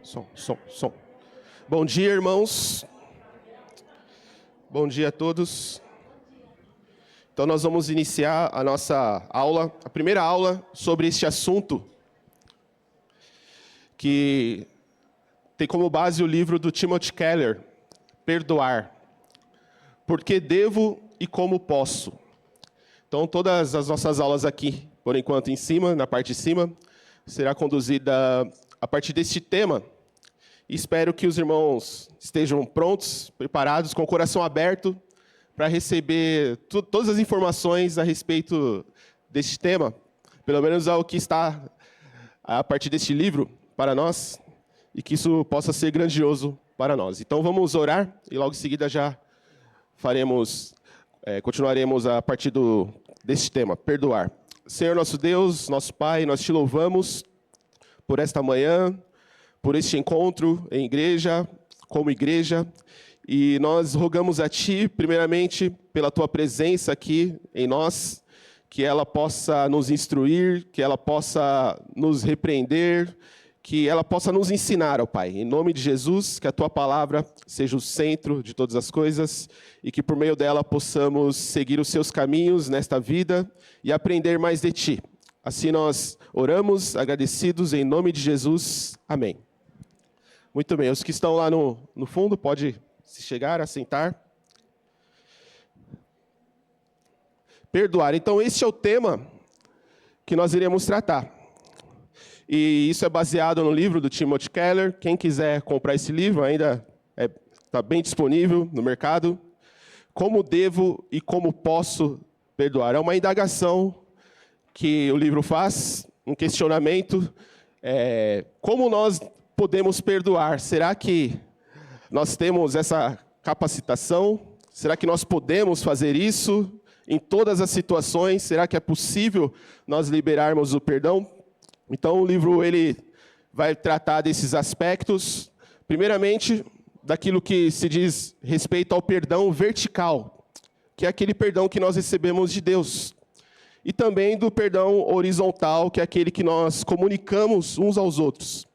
Som. Bom dia, irmãos. Bom dia a todos. Então nós vamos iniciar a nossa aula, a primeira aula sobre este assunto, que tem como base o livro do Timothy Keller, Perdoar. Por que devo e como posso? Então todas as nossas aulas aqui, por enquanto em cima, na parte de cima, será conduzida a partir deste tema. E espero que os irmãos estejam prontos, preparados, com o coração aberto para receber todas as informações a respeito deste tema, pelo menos ao que está a partir deste livro para nós, e que isso possa ser grandioso para nós. Então vamos orar e logo em seguida já continuaremos a partir deste tema, perdoar. Senhor nosso Deus, nosso Pai, nós te louvamos por esta manhã, por este encontro em igreja, como igreja, e nós rogamos a Ti, primeiramente, pela Tua presença aqui em nós, que ela possa nos instruir, que ela possa nos repreender, que ela possa nos ensinar, ó Pai, em nome de Jesus, que a Tua palavra seja o centro de todas as coisas e que por meio dela possamos seguir os Seus caminhos nesta vida e aprender mais de Ti. Assim nós oramos, agradecidos em nome de Jesus. Amém. Muito bem, os que estão lá no fundo, pode se chegar, assentar. Perdoar. Então, este é o tema que nós iremos tratar. E isso é baseado no livro do Timothy Keller. Quem quiser comprar esse livro, ainda está bem disponível no mercado. Como devo e como posso perdoar? É uma indagação que o livro faz, um questionamento. Como nós podemos perdoar? Será que nós temos essa capacitação? Será que nós podemos fazer isso em todas as situações? Será que é possível nós liberarmos o perdão? Então o livro ele vai tratar desses aspectos. Primeiramente, daquilo que se diz respeito ao perdão vertical, que é aquele perdão que nós recebemos de Deus. E também do perdão horizontal, que é aquele que nós comunicamos uns aos outros.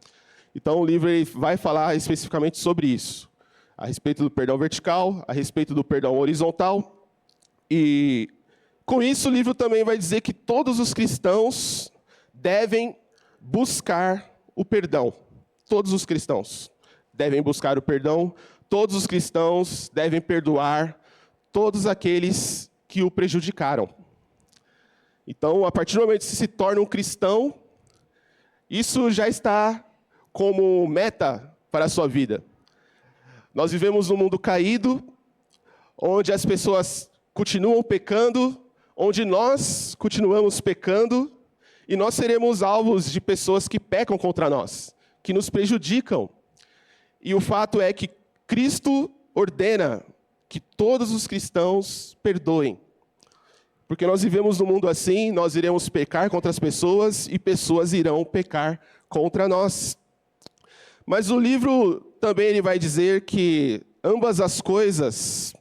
Então o livro ele vai falar especificamente sobre isso, a respeito do perdão vertical, a respeito do perdão horizontal. E com isso o livro também vai dizer que todos os cristãos devem buscar o perdão. Todos os cristãos devem buscar o perdão, todos os cristãos devem perdoar todos aqueles que o prejudicaram. Então, a partir do momento que se torna um cristão, isso já está como meta para a sua vida. Nós vivemos num mundo caído, onde as pessoas continuam pecando, onde nós continuamos pecando, e nós seremos alvos de pessoas que pecam contra nós, que nos prejudicam. E o fato é que Cristo ordena que todos os cristãos perdoem. Porque nós vivemos num mundo assim, nós iremos pecar contra as pessoas e pessoas irão pecar contra nós. Mas o livro também ele vai dizer que ambas as coisas,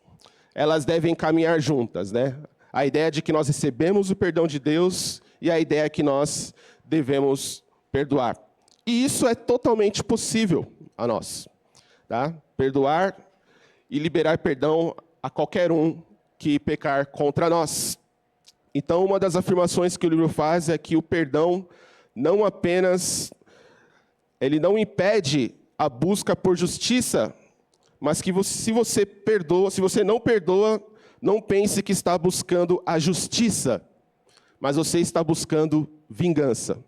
elas devem caminhar juntas, né? A ideia de que nós recebemos o perdão de Deus e a ideia que nós devemos perdoar. E isso é totalmente possível a nós, tá? Perdoar e liberar perdão a qualquer um que pecar contra nós. Então, uma das afirmações que o livro faz é que o perdão não apenas, ele não impede a busca por justiça, mas que se você não perdoa, não pense que está buscando a justiça, mas você está buscando vingança.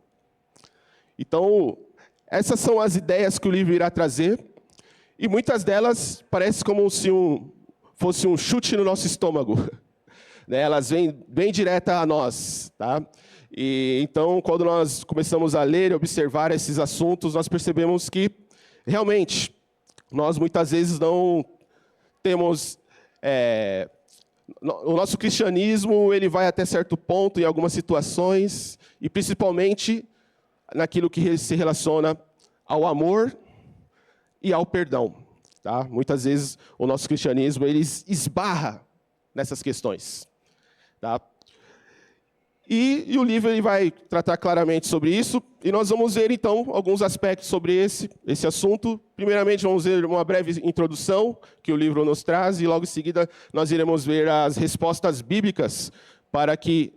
Então, essas são as ideias que o livro irá trazer, e muitas delas parecem como se fosse um chute no nosso estômago. Elas vêm bem direta a nós, tá? E então, quando nós começamos a ler e observar esses assuntos, nós percebemos que, realmente, nós muitas vezes não temos... o nosso cristianismo ele vai até certo ponto em algumas situações, e principalmente naquilo que se relaciona ao amor e ao perdão. Tá? Muitas vezes o nosso cristianismo ele esbarra nessas questões. Tá? E o livro ele vai tratar claramente sobre isso, e nós vamos ver, então, alguns aspectos sobre esse assunto. Primeiramente, vamos ver uma breve introdução que o livro nos traz, e logo em seguida nós iremos ver as respostas bíblicas para que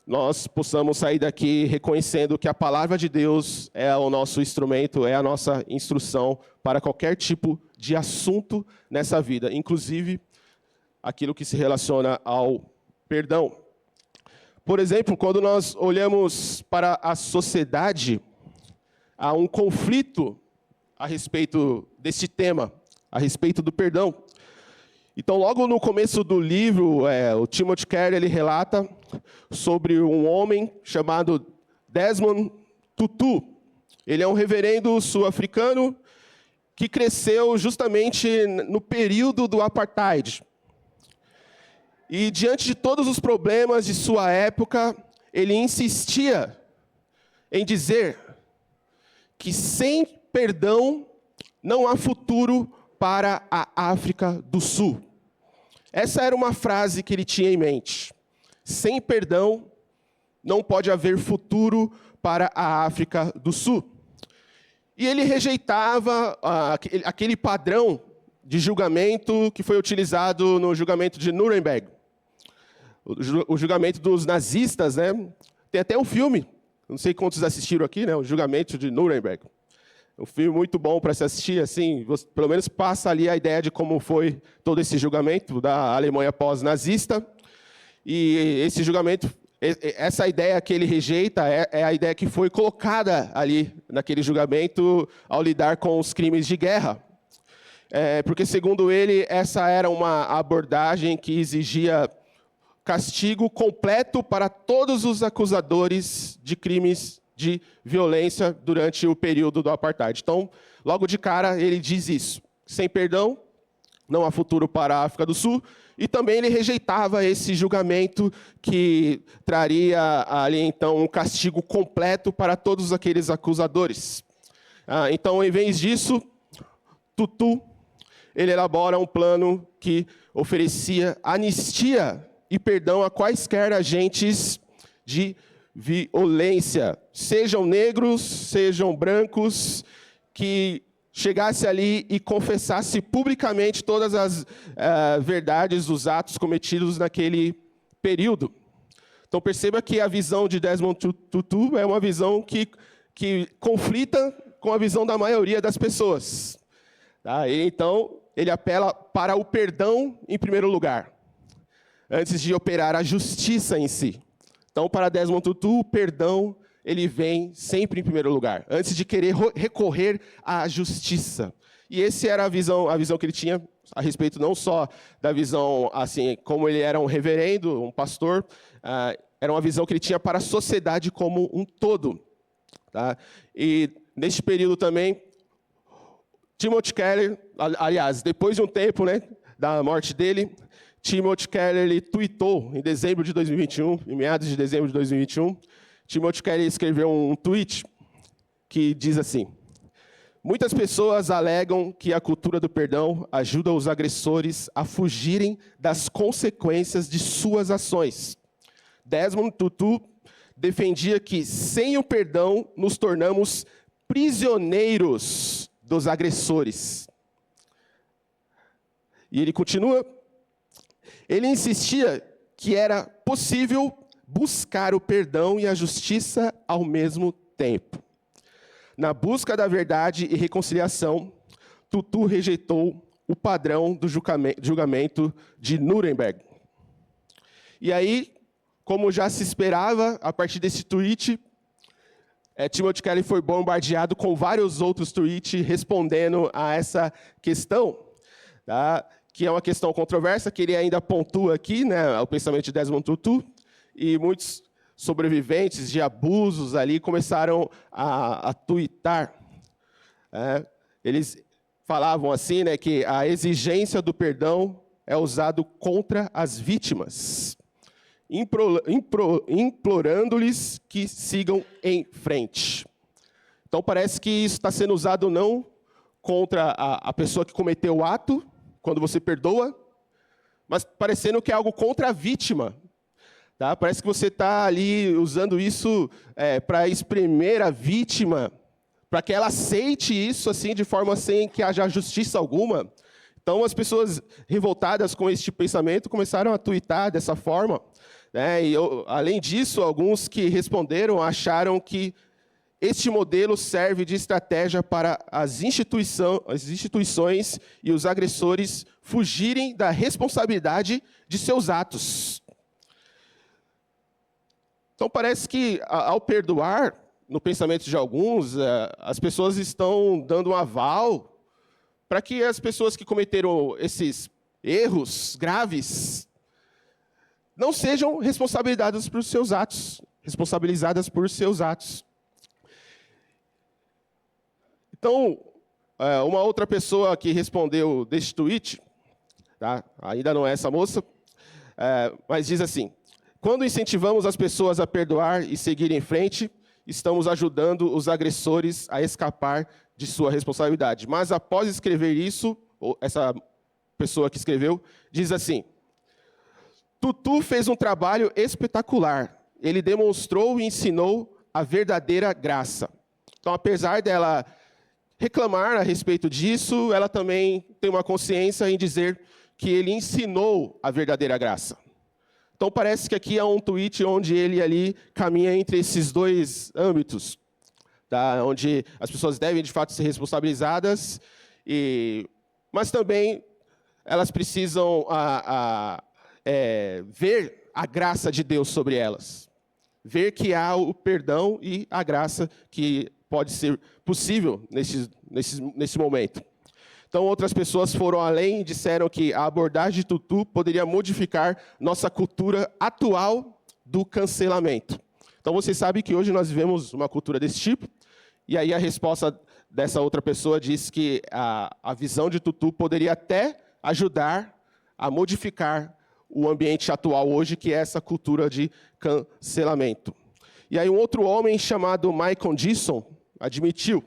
nós possamos sair daqui reconhecendo que a palavra de Deus é o nosso instrumento, é a nossa instrução para qualquer tipo de assunto nessa vida, inclusive aquilo que se relaciona ao perdão. Por exemplo, quando nós olhamos para a sociedade, há um conflito a respeito desse tema, a respeito do perdão. Então, logo no começo do livro, o Timothy Keller ele relata sobre um homem chamado Desmond Tutu. Ele é um reverendo sul-africano que cresceu justamente no período do apartheid. E diante de todos os problemas de sua época, ele insistia em dizer que sem perdão não há futuro para a África do Sul. Essa era uma frase que ele tinha em mente. Sem perdão não pode haver futuro para a África do Sul. E ele rejeitava aquele padrão de julgamento que foi utilizado no julgamento de Nuremberg. O julgamento dos nazistas, né? Tem até um filme, não sei quantos assistiram aqui, né? O julgamento de Nuremberg. Um filme muito bom para se assistir, assim, você, pelo menos passa ali a ideia de como foi todo esse julgamento da Alemanha pós-nazista. E esse julgamento, essa ideia que ele rejeita é a ideia que foi colocada ali naquele julgamento ao lidar com os crimes de guerra. Porque, segundo ele, essa era uma abordagem que exigia castigo completo para todos os acusadores de crimes de violência durante o período do apartheid. Então, logo de cara, ele diz isso. Sem perdão, não há futuro para a África do Sul. E também ele rejeitava esse julgamento que traria ali, então, um castigo completo para todos aqueles acusadores. Então, em vez disso, Tutu, ele elabora um plano que oferecia anistia e perdão a quaisquer agentes de violência, sejam negros, sejam brancos, que chegasse ali e confessasse publicamente todas as verdades dos atos cometidos naquele período. Então perceba que a visão de Desmond Tutu é uma visão que conflita com a visão da maioria das pessoas. Tá? Então, ele apela para o perdão em primeiro lugar, antes de operar a justiça em si. Então, para Desmond Tutu, o perdão ele vem sempre em primeiro lugar, antes de querer recorrer à justiça. E essa era a visão que ele tinha a respeito não só da visão, assim, como ele era um reverendo, um pastor, era uma visão que ele tinha para a sociedade como um todo. Tá? E neste período também, Timothy Keller, aliás, depois de um tempo, né, da morte dele, Timothy Keller ele tweetou em dezembro de 2021, em meados de dezembro de 2021, Timothy Keller escreveu um tweet que diz assim: muitas pessoas alegam que a cultura do perdão ajuda os agressores a fugirem das consequências de suas ações. Desmond Tutu defendia que, sem o perdão, nos tornamos prisioneiros dos agressores. E ele continua. Ele insistia que era possível buscar o perdão e a justiça ao mesmo tempo. Na busca da verdade e reconciliação, Tutu rejeitou o padrão do julgamento de Nuremberg. E aí, como já se esperava, a partir desse tweet, Timothy Keller foi bombardeado com vários outros tweets respondendo a essa questão, tá? Que é uma questão controversa, que ele ainda pontua aqui, né, o pensamento de Desmond Tutu, e muitos sobreviventes de abusos ali começaram a tuitar. Eles falavam assim, né, que a exigência do perdão é usado contra as vítimas, implorando-lhes que sigam em frente. Então parece que isso está sendo usado não contra a pessoa que cometeu o ato, quando você perdoa, mas parecendo que é algo contra a vítima. Tá? Parece que você está ali usando isso para espremer a vítima, para que ela aceite isso assim de forma sem que haja justiça alguma. Então, as pessoas revoltadas com este pensamento começaram a tuitar dessa forma. Né? E, além disso, alguns que responderam acharam que este modelo serve de estratégia para as instituições e os agressores fugirem da responsabilidade de seus atos. Então, parece que, ao perdoar, no pensamento de alguns, as pessoas estão dando um aval para que as pessoas que cometeram esses erros graves não sejam responsabilizadas por seus atos. Então, uma outra pessoa que respondeu deste tweet, tá? Ainda não é essa moça, mas diz assim: quando incentivamos as pessoas a perdoar e seguir em frente, estamos ajudando os agressores a escapar de sua responsabilidade. Mas após escrever isso, essa pessoa que escreveu diz assim: Tutu fez um trabalho espetacular. Ele demonstrou e ensinou a verdadeira graça. Então, apesar dela reclamar a respeito disso, ela também tem uma consciência em dizer que ele ensinou a verdadeira graça. Então, parece que aqui é um tweet onde ele ali caminha entre esses dois âmbitos, tá? Onde as pessoas devem, de fato, ser responsabilizadas, mas também elas precisam ver a graça de Deus sobre elas. Ver que há o perdão e a graça que pode ser possível nesse momento. Então, outras pessoas foram além e disseram que a abordagem de Tutu poderia modificar nossa cultura atual do cancelamento. Então, vocês sabem que hoje nós vivemos uma cultura desse tipo, e aí a resposta dessa outra pessoa diz que a visão de Tutu poderia até ajudar a modificar o ambiente atual hoje, que é essa cultura de cancelamento. E aí um outro homem chamado Michael Disson admitiu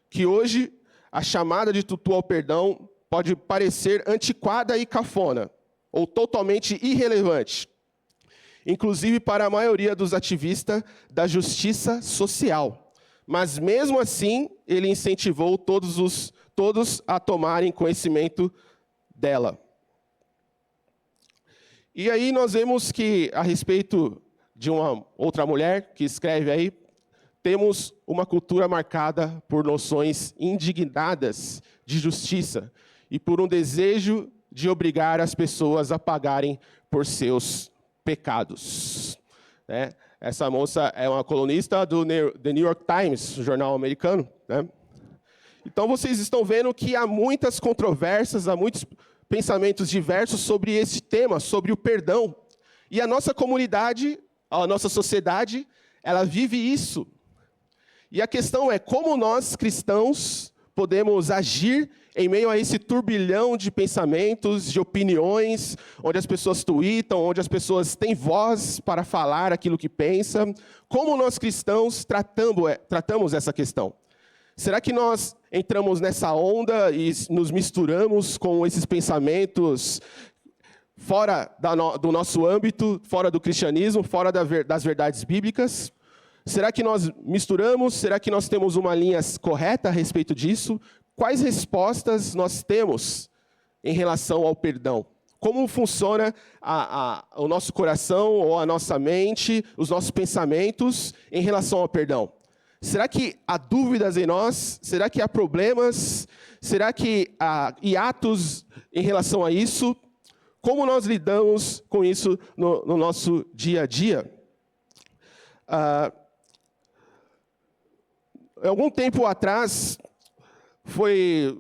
que hoje a chamada de Tutu ao perdão pode parecer antiquada e cafona, ou totalmente irrelevante, inclusive para a maioria dos ativistas da justiça social. Mas, mesmo assim, ele incentivou todos a tomarem conhecimento dela. E aí nós vemos que, a respeito de uma outra mulher que escreve aí, temos uma cultura marcada por noções indignadas de justiça e por um desejo de obrigar as pessoas a pagarem por seus pecados. Né? Essa moça é uma colunista do The New York Times, jornal americano. Né? Então, vocês estão vendo que há muitas controvérsias, há muitos pensamentos diversos sobre esse tema, sobre o perdão. E a nossa comunidade, a nossa sociedade, ela vive isso. E a questão é como nós, cristãos, podemos agir em meio a esse turbilhão de pensamentos, de opiniões, onde as pessoas tweetam, onde as pessoas têm voz para falar aquilo que pensam. Como nós, cristãos, tratamos essa questão? Será que nós entramos nessa onda e nos misturamos com esses pensamentos fora do nosso âmbito, fora do cristianismo, fora das verdades bíblicas? Será que nós misturamos? Será que nós temos uma linha correta a respeito disso? Quais respostas nós temos em relação ao perdão? Como funciona o nosso coração ou a nossa mente, os nossos pensamentos em relação ao perdão? Será que há dúvidas em nós? Será que há problemas? Será que há hiatos em relação a isso? Como nós lidamos com isso no nosso dia a dia? Algum tempo atrás, foi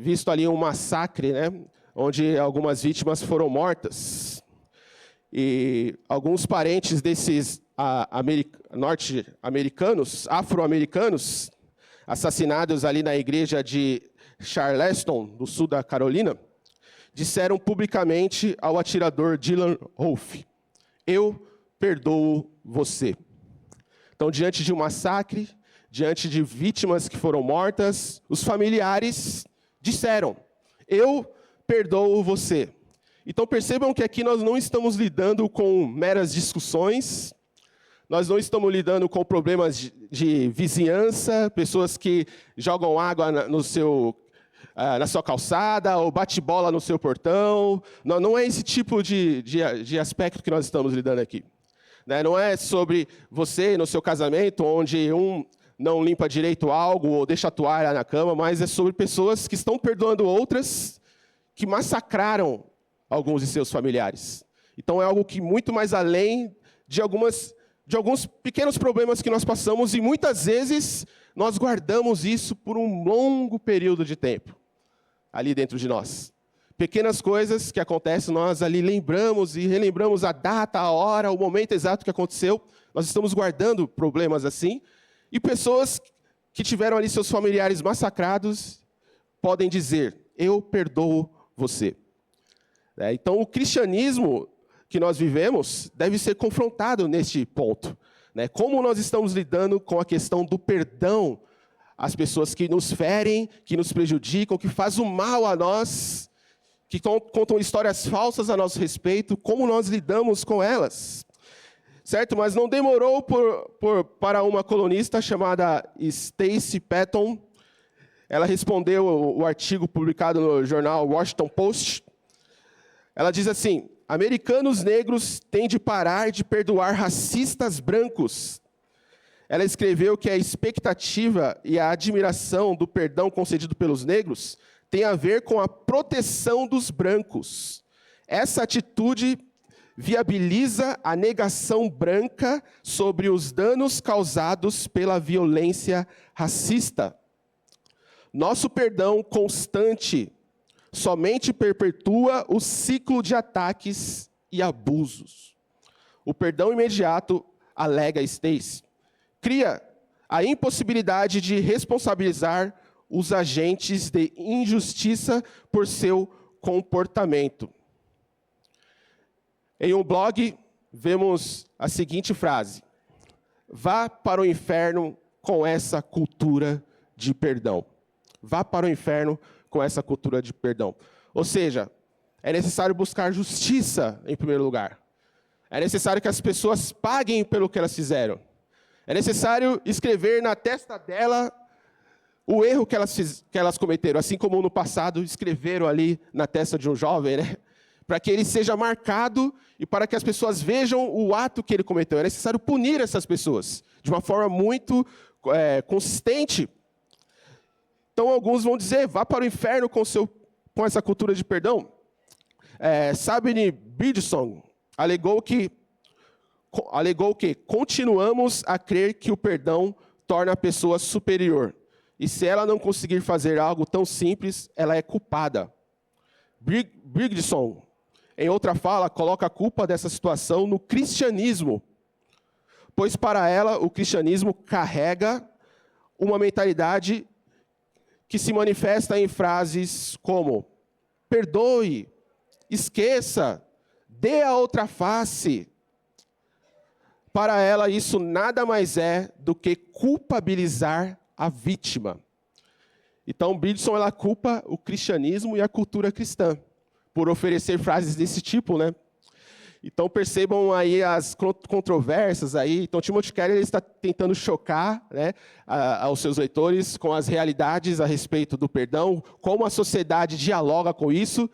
visto ali um massacre, né, onde algumas vítimas foram mortas. E alguns parentes desses norte-americanos, afro-americanos, assassinados ali na igreja de Charleston, do sul da Carolina, disseram publicamente ao atirador Dylann Roof: eu perdoo você. Então, diante de um massacre, diante de vítimas que foram mortas, os familiares disseram: eu perdoo você. Então percebam que aqui nós não estamos lidando com meras discussões, nós não estamos lidando com problemas de vizinhança, pessoas que jogam água na sua calçada, ou bate bola no seu portão. Não é esse tipo de aspecto que nós estamos lidando aqui. Não é sobre você no seu casamento, onde um não limpa direito algo ou deixa a toalha na cama, mas é sobre pessoas que estão perdoando outras que massacraram alguns de seus familiares. Então é algo que muito mais além de alguns pequenos problemas que nós passamos, e muitas vezes nós guardamos isso por um longo período de tempo, ali dentro de nós. Pequenas coisas que acontecem, nós ali lembramos e relembramos a data, a hora, o momento exato que aconteceu. Nós estamos guardando problemas assim, e pessoas que tiveram ali seus familiares massacrados podem dizer: eu perdoo você. Então o cristianismo que nós vivemos deve ser confrontado neste ponto. Como nós estamos lidando com a questão do perdão às pessoas que nos ferem, que nos prejudicam, que fazem o mal a nós, que contam histórias falsas a nosso respeito, como nós lidamos com elas. Certo? Mas não demorou para uma colunista chamada Stacey Patton. Ela respondeu o artigo publicado no jornal Washington Post. Ela diz assim: americanos negros têm de parar de perdoar racistas brancos. Ela escreveu que a expectativa e a admiração do perdão concedido pelos negros tem a ver com a proteção dos brancos. Essa atitude viabiliza a negação branca sobre os danos causados pela violência racista. Nosso perdão constante somente perpetua o ciclo de ataques e abusos. O perdão imediato, alega Stacey, cria a impossibilidade de responsabilizar os agentes de injustiça por seu comportamento. Em um blog, vemos a seguinte frase: vá para o inferno com essa cultura de perdão. Vá para o inferno com essa cultura de perdão. Ou seja, é necessário buscar justiça em primeiro lugar. É necessário que as pessoas paguem pelo que elas fizeram. É necessário escrever na testa dela o erro que elas cometeram, assim como no passado escreveram ali na testa de um jovem, para que ele seja marcado e para que as pessoas vejam o ato que ele cometeu. É necessário punir essas pessoas de uma forma muito consistente. Então, alguns vão dizer: vá para o inferno com essa cultura de perdão. Sabine Birdsong alegou que continuamos a crer que o perdão torna a pessoa superior. E se ela não conseguir fazer algo tão simples, ela é culpada. Birdsong, em outra fala, coloca a culpa dessa situação no cristianismo, pois para ela o cristianismo carrega uma mentalidade que se manifesta em frases como: perdoe, esqueça, dê a outra face. Para ela, isso nada mais é do que culpabilizar a vítima. Então, Birdsong, ela culpa o cristianismo e a cultura cristã por oferecer frases desse tipo, Então, percebam aí as controvérsias aí. Então, Timothy Keller está tentando chocar aos seus leitores com as realidades a respeito do perdão, como a sociedade dialoga com isso.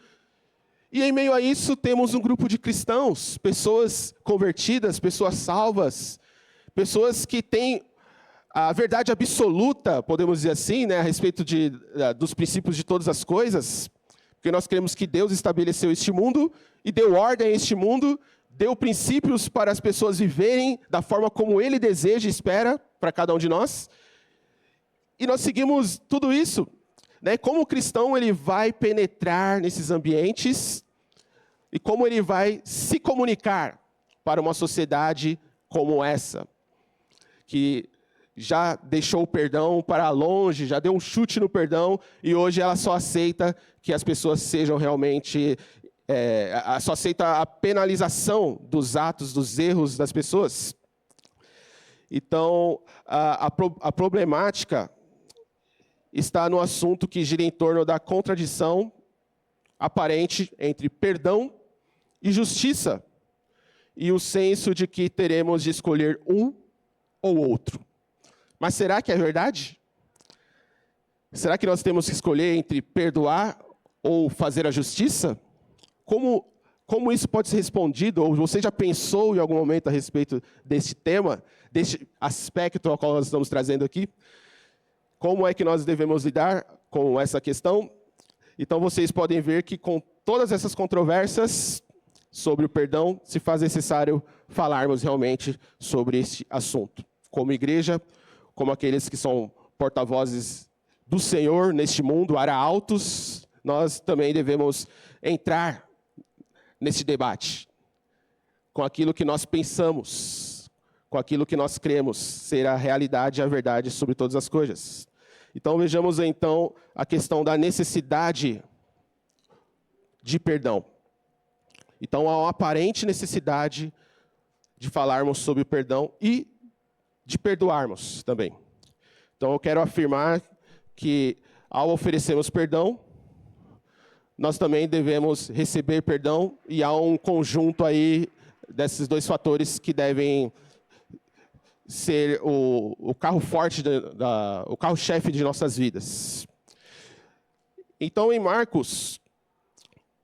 E em meio a isso, temos um grupo de cristãos, pessoas convertidas, pessoas salvas, pessoas que têm a verdade absoluta, podemos dizer assim, a respeito dos princípios de todas as coisas, porque nós cremos que Deus estabeleceu este mundo e deu ordem a este mundo, deu princípios para as pessoas viverem da forma como Ele deseja e espera para cada um de nós. E nós seguimos tudo isso. Como o cristão ele vai penetrar nesses ambientes e como ele vai se comunicar para uma sociedade como essa, que já deixou o perdão para longe, já deu um chute no perdão, e hoje ela só aceita que as pessoas sejam realmente, só aceita a penalização dos atos, dos erros das pessoas. Então, a problemática está no assunto que gira em torno da contradição aparente entre perdão e justiça, e o senso de que teremos de escolher um ou outro. Mas será que é verdade? Será que nós temos que escolher entre perdoar ou fazer a justiça? Como isso pode ser respondido? Ou você já pensou em algum momento a respeito desse tema, desse aspecto ao qual nós estamos trazendo aqui? Como é que nós devemos lidar com essa questão? Então, vocês podem ver que com todas essas controvérsias sobre o perdão, se faz necessário falarmos realmente sobre este assunto. Como igreja, como aqueles que são porta-vozes do Senhor neste mundo, arautos, nós também devemos entrar nesse debate com aquilo que nós pensamos, com aquilo que nós cremos ser a realidade e a verdade sobre todas as coisas. Então, vejamos então a questão da necessidade de perdão. Então, há uma aparente necessidade de falarmos sobre o perdão e de perdoarmos também. Então, eu quero afirmar que, ao oferecermos perdão, nós também devemos receber perdão, e há um conjunto aí desses dois fatores que devem ser o carro forte, o carro-chefe de nossas vidas. Então, em Marcos,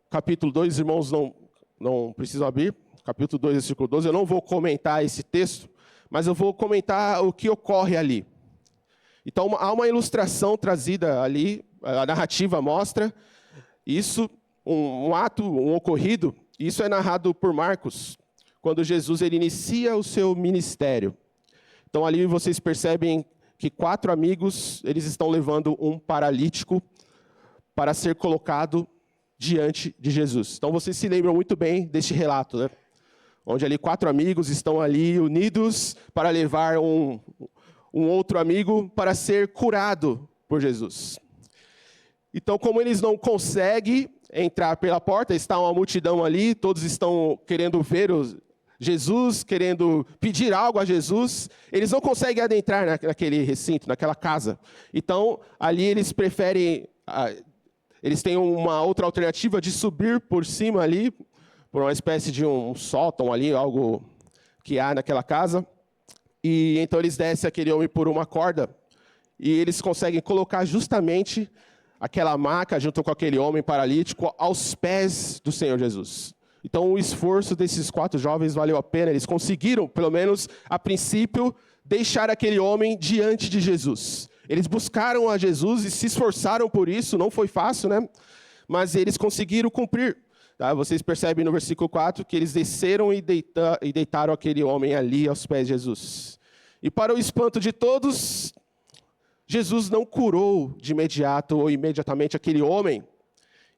capítulo 2, irmãos, não precisam abrir, capítulo 2, versículo 12, eu não vou comentar esse texto, mas eu vou comentar o que ocorre ali. Então, há uma ilustração trazida ali, a narrativa mostra isso, um ocorrido, isso é narrado por Marcos, quando Jesus ele inicia o seu ministério. Então, ali vocês percebem que 4 amigos, eles estão levando um paralítico para ser colocado diante de Jesus. Então, vocês se lembram muito bem deste relato, né? Onde ali 4 amigos estão ali unidos para levar um outro amigo para ser curado por Jesus. Então, como eles não conseguem entrar pela porta, está uma multidão ali, todos estão querendo ver Jesus, querendo pedir algo a Jesus, eles não conseguem adentrar naquele recinto, naquela casa. Então, ali eles preferem, eles têm uma outra alternativa de subir por cima ali, por uma espécie de um sótão ali, algo que há naquela casa. E então eles descem aquele homem por uma corda, e eles conseguem colocar justamente aquela maca junto com aquele homem paralítico aos pés do Senhor Jesus. Então, o esforço desses 4 jovens valeu a pena. Eles conseguiram, pelo menos a princípio, deixar aquele homem diante de Jesus. Eles buscaram a Jesus e se esforçaram por isso. Não foi fácil, né? Mas eles conseguiram cumprir. Tá? Vocês percebem no versículo 4 que eles desceram e deitaram aquele homem ali aos pés de Jesus. E para o espanto de todos, Jesus não curou de imediato ou imediatamente aquele homem.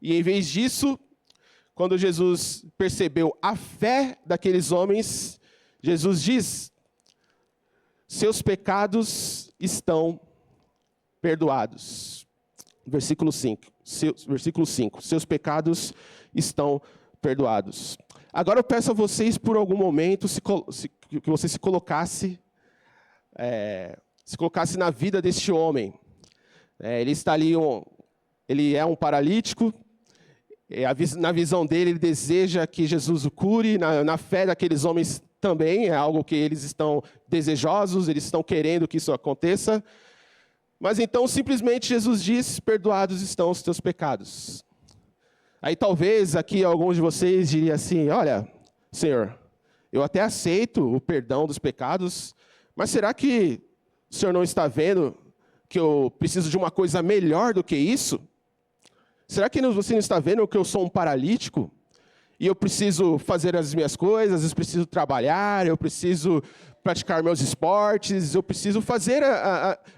E em vez disso, quando Jesus percebeu a fé daqueles homens, Jesus diz: seus pecados estão perdoados. Versículo 5. Seus pecados estão perdoados. Agora eu peço a vocês, por algum momento, que você se colocasse na vida deste homem. Ele está ali, ele é um paralítico. Na visão dele, ele deseja que Jesus o cure. Na fé daqueles homens também, é algo que eles estão desejosos, eles estão querendo que isso aconteça. Mas então, simplesmente, Jesus diz: perdoados estão os teus pecados. Aí talvez aqui alguns de vocês diriam assim: olha, Senhor, eu até aceito o perdão dos pecados, mas será que o Senhor não está vendo que eu preciso de uma coisa melhor do que isso? Será que você não está vendo que eu sou um paralítico? E eu preciso fazer as minhas coisas, eu preciso trabalhar, eu preciso praticar meus esportes, eu preciso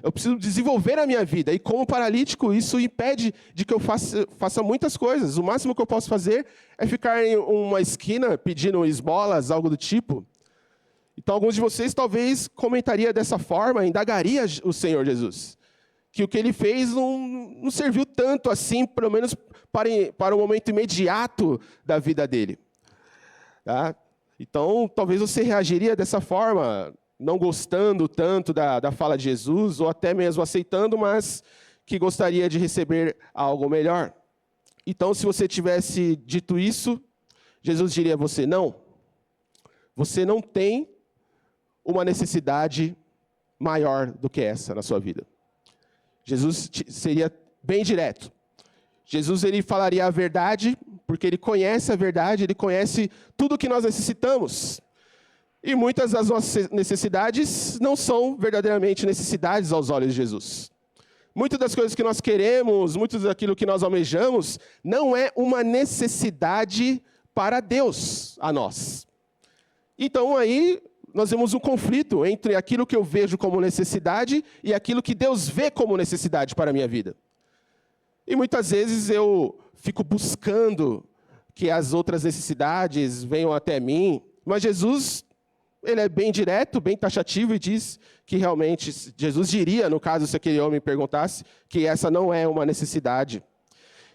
eu preciso desenvolver a minha vida. E como paralítico, isso impede de que eu faça muitas coisas. O máximo que eu posso fazer é ficar em uma esquina pedindo esmolas, algo do tipo. Então, alguns de vocês talvez comentaria dessa forma, indagaria o Senhor Jesus, que o que ele fez não serviu tanto assim, pelo menos para o momento imediato da vida dele. Tá? Então, talvez você reagiria dessa forma, não gostando tanto da fala de Jesus, ou até mesmo aceitando, mas que gostaria de receber algo melhor. Então, se você tivesse dito isso, Jesus diria a você: não, você não tem uma necessidade maior do que essa na sua vida. Jesus seria bem direto. Jesus ele falaria a verdade, porque ele conhece a verdade, ele conhece tudo o que nós necessitamos. E muitas das nossas necessidades não são verdadeiramente necessidades aos olhos de Jesus. Muitas das coisas que nós queremos, muito daquilo que nós almejamos, não é uma necessidade para Deus, a nós. Então aí nós vemos um conflito entre aquilo que eu vejo como necessidade e aquilo que Deus vê como necessidade para a minha vida. E muitas vezes eu fico buscando que as outras necessidades venham até mim, mas Jesus, ele é bem direto, bem taxativo e diz que realmente, Jesus diria, no caso, se aquele homem perguntasse, que essa não é uma necessidade.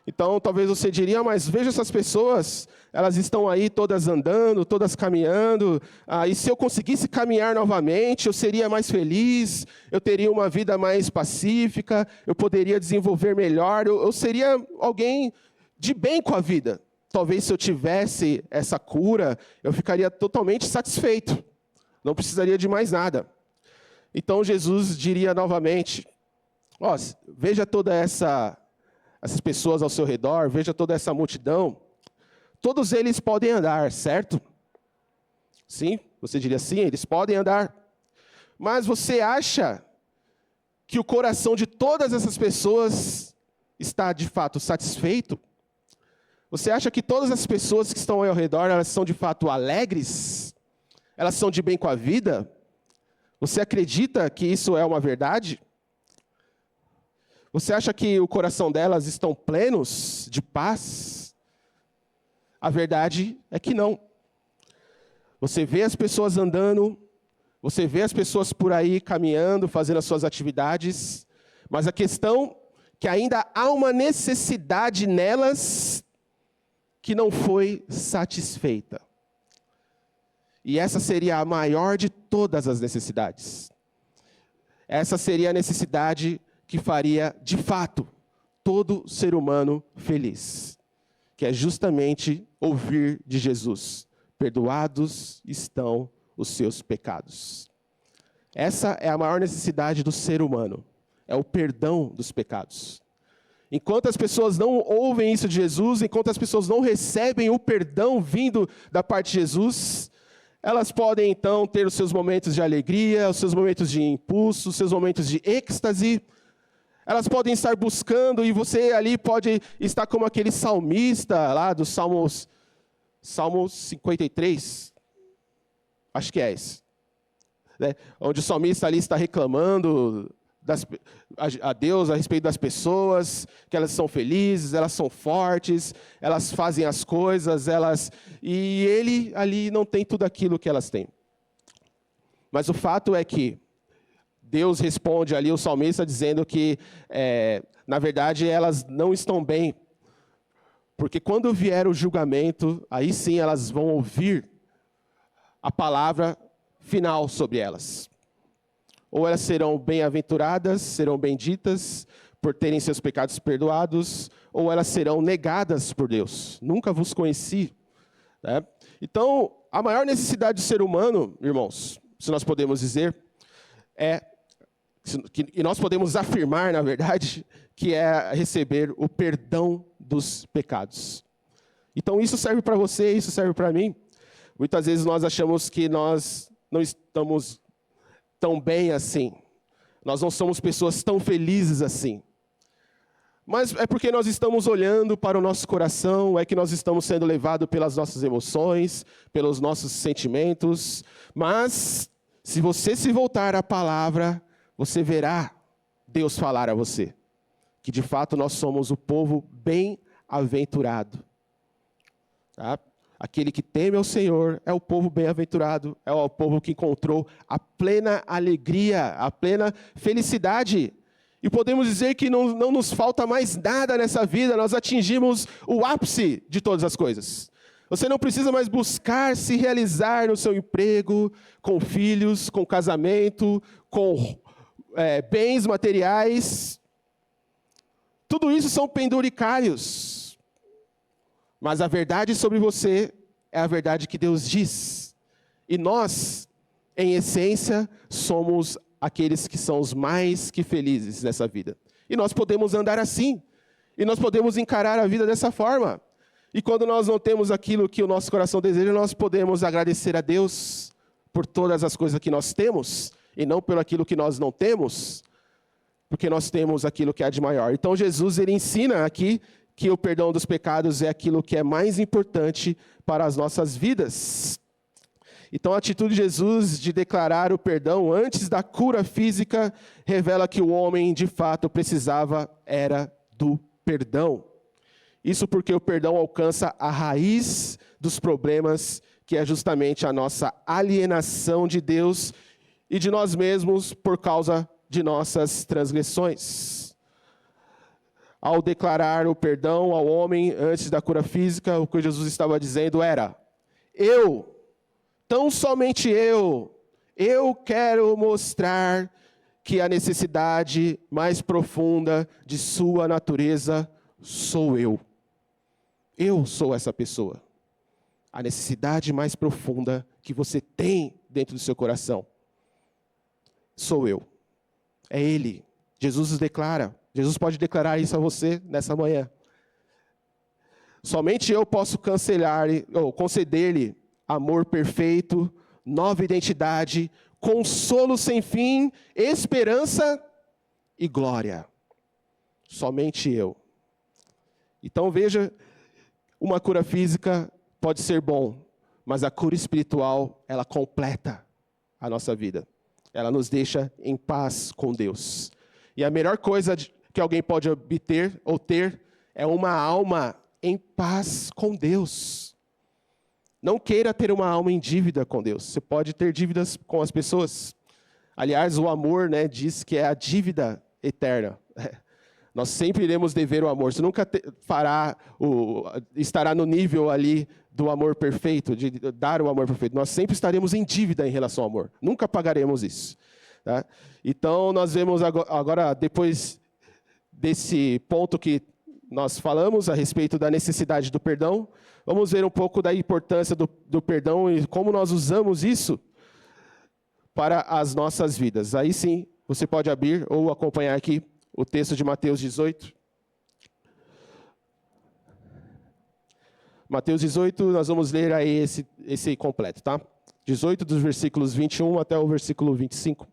Então, talvez você diria, mas veja essas pessoas, elas estão aí todas andando, todas caminhando, e se eu conseguisse caminhar novamente, eu seria mais feliz, eu teria uma vida mais pacífica, eu poderia desenvolver melhor, eu seria alguém de bem com a vida. Talvez se eu tivesse essa cura, eu ficaria totalmente satisfeito, não precisaria de mais nada. Então, Jesus diria novamente, veja toda essas pessoas ao seu redor, veja toda essa multidão, todos eles podem andar, certo? Sim, você diria sim, eles podem andar. Mas você acha que o coração de todas essas pessoas está de fato satisfeito? Você acha que todas as pessoas que estão ao redor, elas são de fato alegres? Elas são de bem com a vida? Você acredita que isso é uma verdade? Você acha que o coração delas estão plenos de paz? A verdade é que não. Você vê as pessoas andando, você vê as pessoas por aí caminhando, fazendo as suas atividades, mas a questão é que ainda há uma necessidade nelas que não foi satisfeita. E essa seria a maior de todas as necessidades. Essa seria a necessidade que faria, de fato, todo ser humano feliz, que é justamente ouvir de Jesus: perdoados estão os seus pecados. Essa é a maior necessidade do ser humano, é o perdão dos pecados. Enquanto as pessoas não ouvem isso de Jesus, enquanto as pessoas não recebem o perdão vindo da parte de Jesus, elas podem então ter os seus momentos de alegria, os seus momentos de impulso, os seus momentos de êxtase. Elas podem estar buscando, e você ali pode estar como aquele salmista lá do Salmo 53, acho que é esse, né? Onde o salmista ali está reclamando a Deus a respeito das pessoas, que elas são felizes, elas são fortes, elas fazem as coisas, e ele ali não tem tudo aquilo que elas têm. Mas o fato é que Deus responde ali o salmista dizendo que, na verdade, elas não estão bem, porque quando vier o julgamento, aí sim elas vão ouvir a palavra final sobre elas. Ou elas serão bem-aventuradas, serão benditas por terem seus pecados perdoados, ou elas serão negadas por Deus. Nunca vos conheci. Né? Então, a maior necessidade do ser humano, irmãos, se nós podemos dizer, e nós podemos afirmar, na verdade, que é receber o perdão dos pecados. Então, isso serve para você, isso serve para mim. Muitas vezes nós achamos que nós não estamos tão bem assim. Nós não somos pessoas tão felizes assim. Mas é porque nós estamos olhando para o nosso coração, é que nós estamos sendo levados pelas nossas emoções, pelos nossos sentimentos. Mas, se você se voltar à palavra, você verá Deus falar a você que de fato nós somos o povo bem-aventurado. Tá? Aquele que teme ao Senhor é o povo bem-aventurado, é o povo que encontrou a plena alegria, a plena felicidade. E podemos dizer que não nos falta mais nada nessa vida, nós atingimos o ápice de todas as coisas. Você não precisa mais buscar se realizar no seu emprego, com filhos, com casamento, com bens materiais. Tudo isso são penduricários. Mas a verdade sobre você é a verdade que Deus diz. E nós, em essência, somos aqueles que são os mais que felizes nessa vida. E nós podemos andar assim. E nós podemos encarar a vida dessa forma. E quando nós não temos aquilo que o nosso coração deseja, nós podemos agradecer a Deus por todas as coisas que nós temos, e não por aquilo que nós não temos, porque nós temos aquilo que é de maior. Então Jesus, ele ensina aqui que o perdão dos pecados é aquilo que é mais importante para as nossas vidas. Então a atitude de Jesus de declarar o perdão antes da cura física revela que o homem de fato precisava era do perdão. Isso porque o perdão alcança a raiz dos problemas, que é justamente a nossa alienação de Deus e de nós mesmos por causa de nossas transgressões. Ao declarar o perdão ao homem antes da cura física, o que Jesus estava dizendo era: tão somente eu quero mostrar que a necessidade mais profunda de sua natureza sou eu. Eu sou essa pessoa. A necessidade mais profunda que você tem dentro do seu coração sou eu. É Ele. Jesus declara. Jesus pode declarar isso a você nessa manhã. Somente eu posso conceder-lhe amor perfeito, nova identidade, consolo sem fim, esperança e glória. Somente eu. Então veja, uma cura física pode ser bom, mas a cura espiritual, ela completa a nossa vida. Ela nos deixa em paz com Deus. E a melhor coisa que alguém pode obter ou ter é uma alma em paz com Deus. Não queira ter uma alma em dívida com Deus. Você pode ter dívidas com as pessoas. Aliás, o amor, diz que é a dívida eterna. Nós sempre iremos dever o amor. Você nunca estará no nível ali do amor perfeito, de dar o amor perfeito. Nós sempre estaremos em dívida em relação ao amor. Nunca pagaremos isso. Tá? Então, nós vemos agora, depois desse ponto que nós falamos a respeito da necessidade do perdão, vamos ver um pouco da importância do perdão e como nós usamos isso para as nossas vidas. Aí sim, você pode abrir ou acompanhar aqui o texto de Mateus 18. Mateus 18, nós vamos ler aí esse completo, tá? 18, dos versículos 21 até o versículo 25.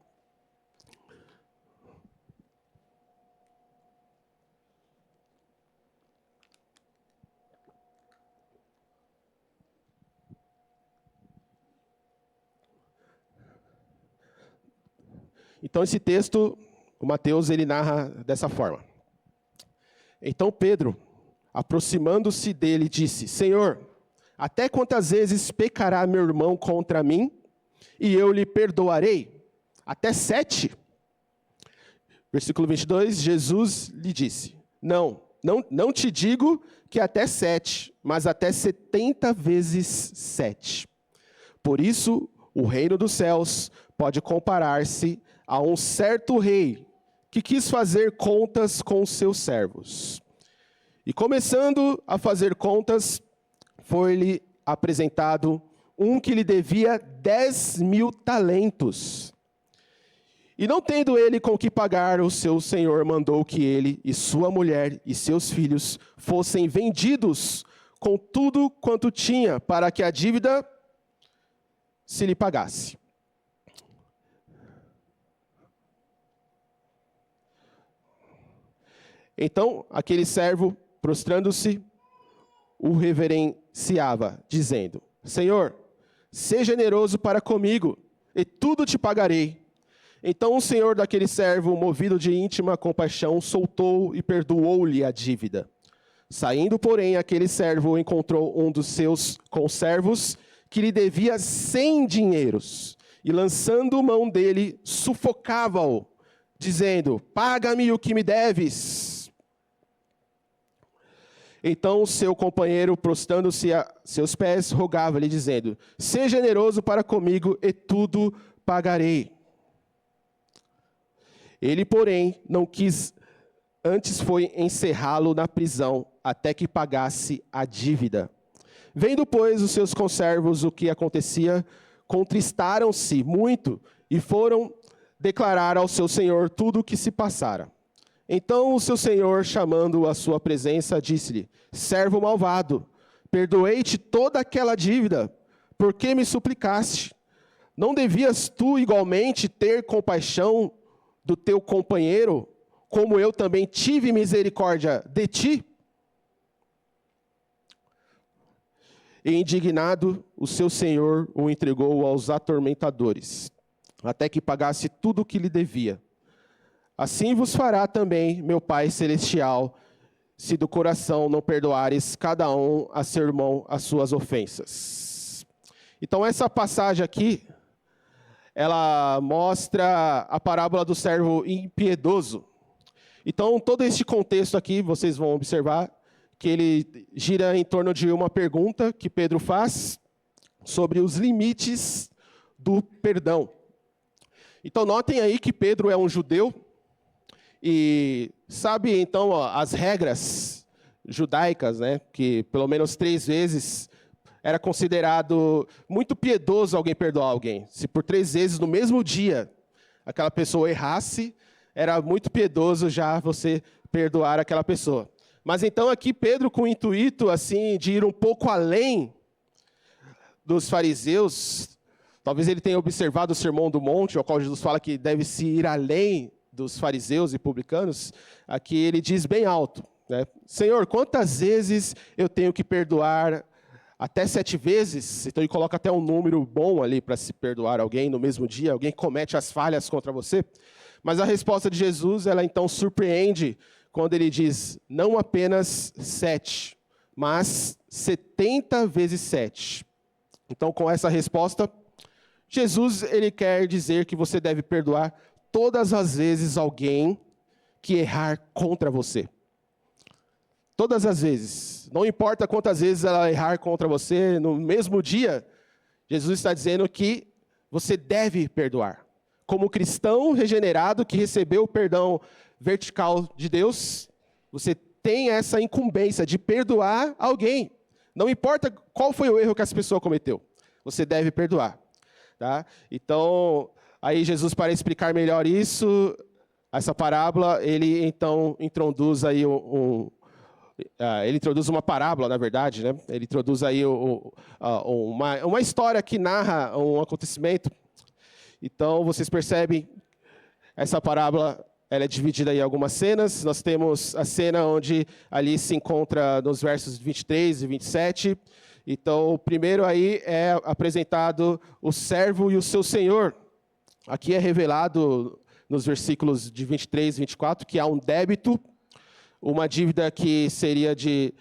Então, esse texto, o Mateus, ele narra dessa forma. Então Pedro, aproximando-se dele, disse: Senhor, até quantas vezes pecará meu irmão contra mim, e eu lhe perdoarei? Até 7? Versículo 22, Jesus lhe disse: Não te digo que até 7, mas até 70 vezes 7. Por isso, o reino dos céus pode comparar-se a um certo rei que quis fazer contas com seus servos. E começando a fazer contas, foi-lhe apresentado um que lhe devia 10.000 talentos. E não tendo ele com que pagar, o seu senhor mandou que ele e sua mulher e seus filhos fossem vendidos com tudo quanto tinha, para que a dívida se lhe pagasse. Então, aquele servo, prostrando-se, o reverenciava, dizendo: Senhor, seja generoso para comigo, e tudo te pagarei. Então o senhor daquele servo, movido de íntima compaixão, soltou e perdoou-lhe a dívida. Saindo, porém, aquele servo encontrou um dos seus conservos, que lhe devia 100 dinheiros, e lançando mão dele, sufocava-o, dizendo: paga-me o que me deves. Então o seu companheiro, prostrando-se a seus pés, rogava-lhe, dizendo: seja generoso para comigo, e tudo pagarei. Ele, porém, não quis, antes foi encerrá-lo na prisão, até que pagasse a dívida. Vendo, pois, os seus conservos o que acontecia, contristaram-se muito e foram declarar ao seu senhor tudo o que se passara. Então o seu senhor, chamando-o à sua presença, disse-lhe: servo malvado, perdoei-te toda aquela dívida, por que me suplicaste? Não devias tu igualmente ter compaixão do teu companheiro, como eu também tive misericórdia de ti? E indignado, o seu senhor o entregou aos atormentadores, até que pagasse tudo o que lhe devia. Assim vos fará também meu Pai Celestial, se do coração não perdoares cada um a seu irmão as suas ofensas. Então essa passagem aqui, ela mostra a parábola do servo impiedoso. Então todo este contexto aqui, vocês vão observar, que ele gira em torno de uma pergunta que Pedro faz sobre os limites do perdão. Então notem aí que Pedro é um judeu e sabe então as regras judaicas, né? Que pelo menos 3 vezes era considerado muito piedoso alguém perdoar alguém. Se por 3 vezes no mesmo dia aquela pessoa errasse, era muito piedoso já você perdoar aquela pessoa. Mas então aqui Pedro, com o intuito assim de ir um pouco além dos fariseus, talvez ele tenha observado o Sermão do Monte, ao qual Jesus fala que deve-se ir além dos fariseus e publicanos. Aqui ele diz bem alto, né? Senhor, quantas vezes eu tenho que perdoar? Até 7 vezes? Então ele coloca até um número bom ali para se perdoar alguém no mesmo dia, alguém comete as falhas contra você. Mas a resposta de Jesus, ela então surpreende quando ele diz, não apenas 7, mas 70 vezes 7. Então, com essa resposta, Jesus ele quer dizer que você deve perdoar todas as vezes alguém que errar contra você. Todas as vezes. Não importa quantas vezes ela errar contra você, no mesmo dia, Jesus está dizendo que você deve perdoar. Como cristão regenerado que recebeu o perdão vertical de Deus, você tem essa incumbência de perdoar alguém. Não importa qual foi o erro que essa pessoa cometeu, você deve perdoar. Tá? Então, aí Jesus, para explicar melhor isso, essa parábola, ele então introduz aí ele introduz uma parábola, na verdade, né? Ele introduz aí uma história que narra um acontecimento. Então, vocês percebem, essa parábola, ela é dividida em algumas cenas. Nós temos a cena onde ali se encontra nos versos 23 e 27. Então, o primeiro aí é apresentado o servo e o seu senhor. Aqui é revelado nos versículos de 23 e 24 que há um débito, uma dívida que seria de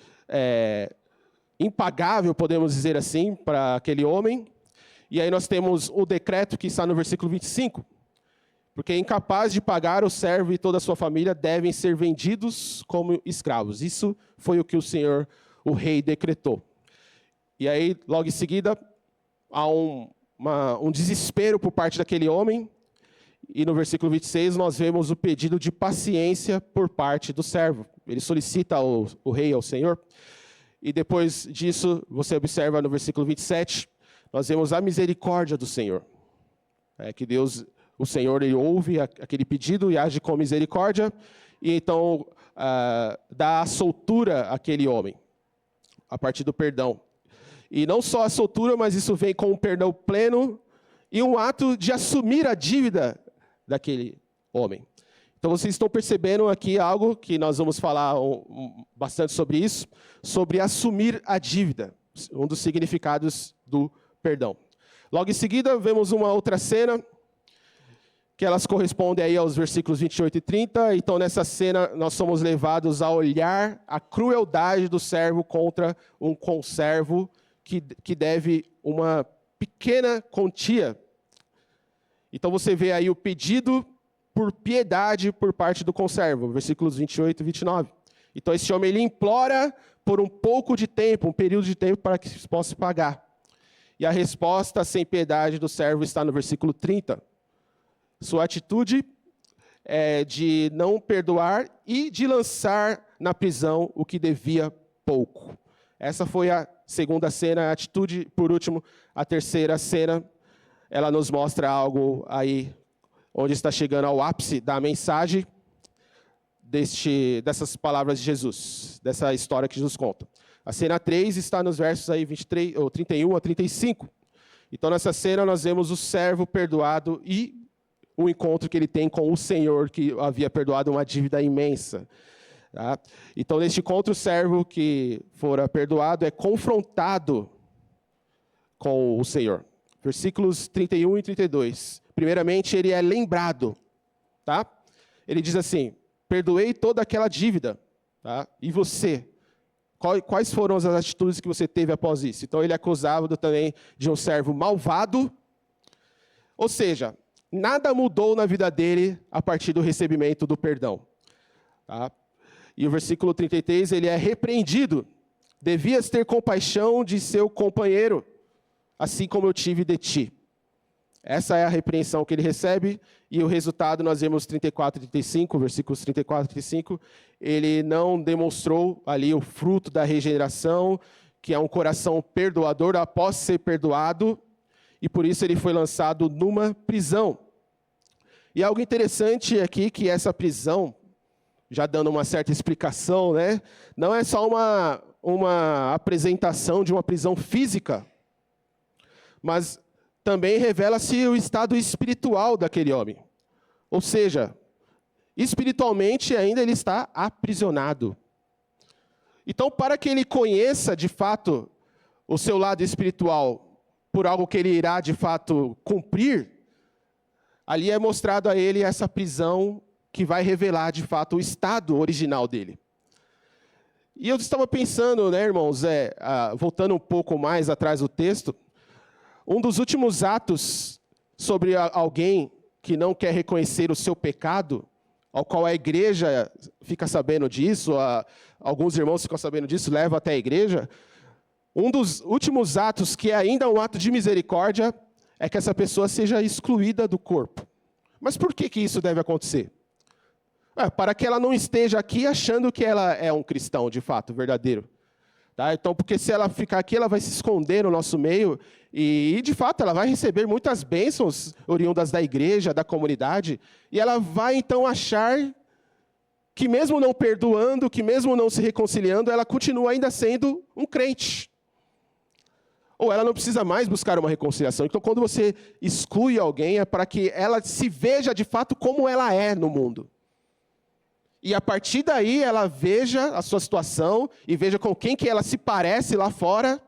impagável, podemos dizer assim, para aquele homem. E aí nós temos o decreto que está no versículo 25. Porque incapaz de pagar, o servo e toda a sua família devem ser vendidos como escravos. Isso foi o que o Senhor, o rei, decretou. E aí, logo em seguida, há um desespero por parte daquele homem. E no versículo 26, nós vemos o pedido de paciência por parte do servo. Ele solicita ao rei, ao Senhor. E depois disso, você observa no versículo 27, nós vemos a misericórdia do Senhor. Que Deus, o Senhor, ele ouve aquele pedido e age com misericórdia. E então dá a soltura àquele homem, a partir do perdão. E não só a soltura, mas isso vem com um perdão pleno e um ato de assumir a dívida daquele homem. Então vocês estão percebendo aqui algo que nós vamos falar bastante sobre isso, sobre assumir a dívida, um dos significados do perdão. Logo em seguida, vemos uma outra cena, que elas correspondem aí aos versículos 28 e 30. Então, nessa cena, nós somos levados a olhar a crueldade do servo contra um conservo que deve uma pequena quantia. Então, você vê aí o pedido por piedade por parte do conservo, versículos 28 e 29. Então, esse homem, ele implora por um pouco de tempo, um período de tempo para que se possa pagar. E a resposta sem piedade do servo está no versículo 30. Sua atitude é de não perdoar e de lançar na prisão o que devia pouco. Essa foi a segunda cena, a atitude. Por último, a terceira cena, ela nos mostra algo aí, onde está chegando ao ápice da mensagem dessas palavras de Jesus, dessa história que Jesus conta. A cena 3 está nos versos aí 23, ou 31 a 35. Então, nessa cena, nós vemos o servo perdoado e o encontro que ele tem com o Senhor, que havia perdoado uma dívida imensa. Tá? Então, neste encontro, o servo que fora perdoado é confrontado com o Senhor. Versículos 31 e 32. Primeiramente, ele é lembrado. Tá? Ele diz assim: perdoei toda aquela dívida. Tá? E você? Quais foram as atitudes que você teve após isso? Então, ele é acusado também de um servo malvado. Ou seja, nada mudou na vida dele a partir do recebimento do perdão. Tá? E o versículo 33, ele é repreendido. Devias ter compaixão de seu companheiro, assim como eu tive de ti. Essa é a repreensão que ele recebe, e o resultado nós vemos 34 e 35, versículos 34 e 35, ele não demonstrou ali o fruto da regeneração, que é um coração perdoador após ser perdoado, e por isso ele foi lançado numa prisão. E algo interessante aqui, que essa prisão, já dando uma certa explicação, né, não é só uma apresentação de uma prisão física, mas também revela-se o estado espiritual daquele homem. Ou seja, espiritualmente ainda ele está aprisionado. Então, para que ele conheça de fato o seu lado espiritual, por algo que ele irá de fato cumprir, ali é mostrado a ele essa prisão que vai revelar de fato o estado original dele. E eu estava pensando, né, irmãos, voltando um pouco mais atrás do texto, um dos últimos atos sobre alguém que não quer reconhecer o seu pecado, ao qual a igreja fica sabendo disso, alguns irmãos ficam sabendo disso, levam até a igreja, um dos últimos atos, que é ainda um ato de misericórdia, é que essa pessoa seja excluída do corpo. Mas por que isso deve acontecer? Para que ela não esteja aqui achando que ela é um cristão, de fato, verdadeiro. Tá? Então, porque se ela ficar aqui, ela vai se esconder no nosso meio e, de fato, ela vai receber muitas bênçãos oriundas da igreja, da comunidade, e ela vai, então, achar que mesmo não perdoando, que mesmo não se reconciliando, ela continua ainda sendo um crente. Ou ela não precisa mais buscar uma reconciliação. Então, quando você exclui alguém, é para que ela se veja, de fato, como ela é no mundo. E a partir daí ela veja a sua situação e veja com quem que ela se parece lá fora,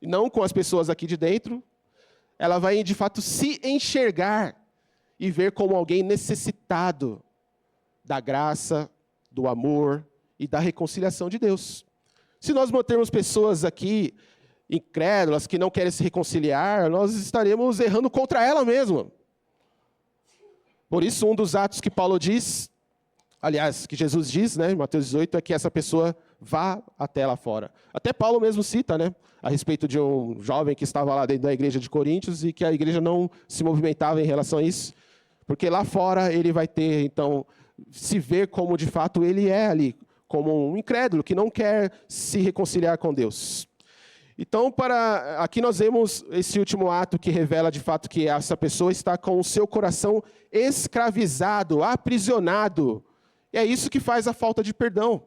e não com as pessoas aqui de dentro. Ela vai de fato se enxergar e ver como alguém necessitado da graça, do amor e da reconciliação de Deus. Se nós mantermos pessoas aqui incrédulas, que não querem se reconciliar, nós estaremos errando contra ela mesma. Por isso, um dos atos que Paulo diz, aliás, que Jesus diz, né, em Mateus 18, é que essa pessoa vá até lá fora. Até Paulo mesmo cita, né, a respeito de um jovem que estava lá dentro da igreja de Coríntios e que a igreja não se movimentava em relação a isso, porque lá fora ele vai ter, então, se ver como de fato ele é ali, como um incrédulo que não quer se reconciliar com Deus. Então, aqui nós vemos esse último ato que revela de fato que essa pessoa está com o seu coração escravizado, aprisionado. E é isso que faz a falta de perdão.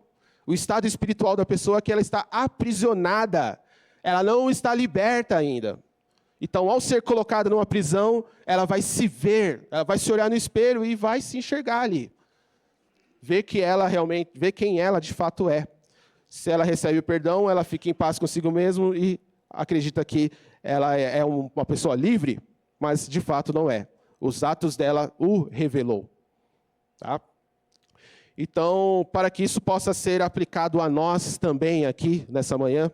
O estado espiritual da pessoa é que ela está aprisionada, ela não está liberta ainda. Então, ao ser colocada numa prisão, ela vai se ver, ela vai se olhar no espelho e vai se enxergar ali. Ver quem ela de fato é. Se ela recebe o perdão, ela fica em paz consigo mesma e acredita que ela é uma pessoa livre, mas de fato não é. Os atos dela o revelou. Tá? Então, para que isso possa ser aplicado a nós também aqui nessa manhã,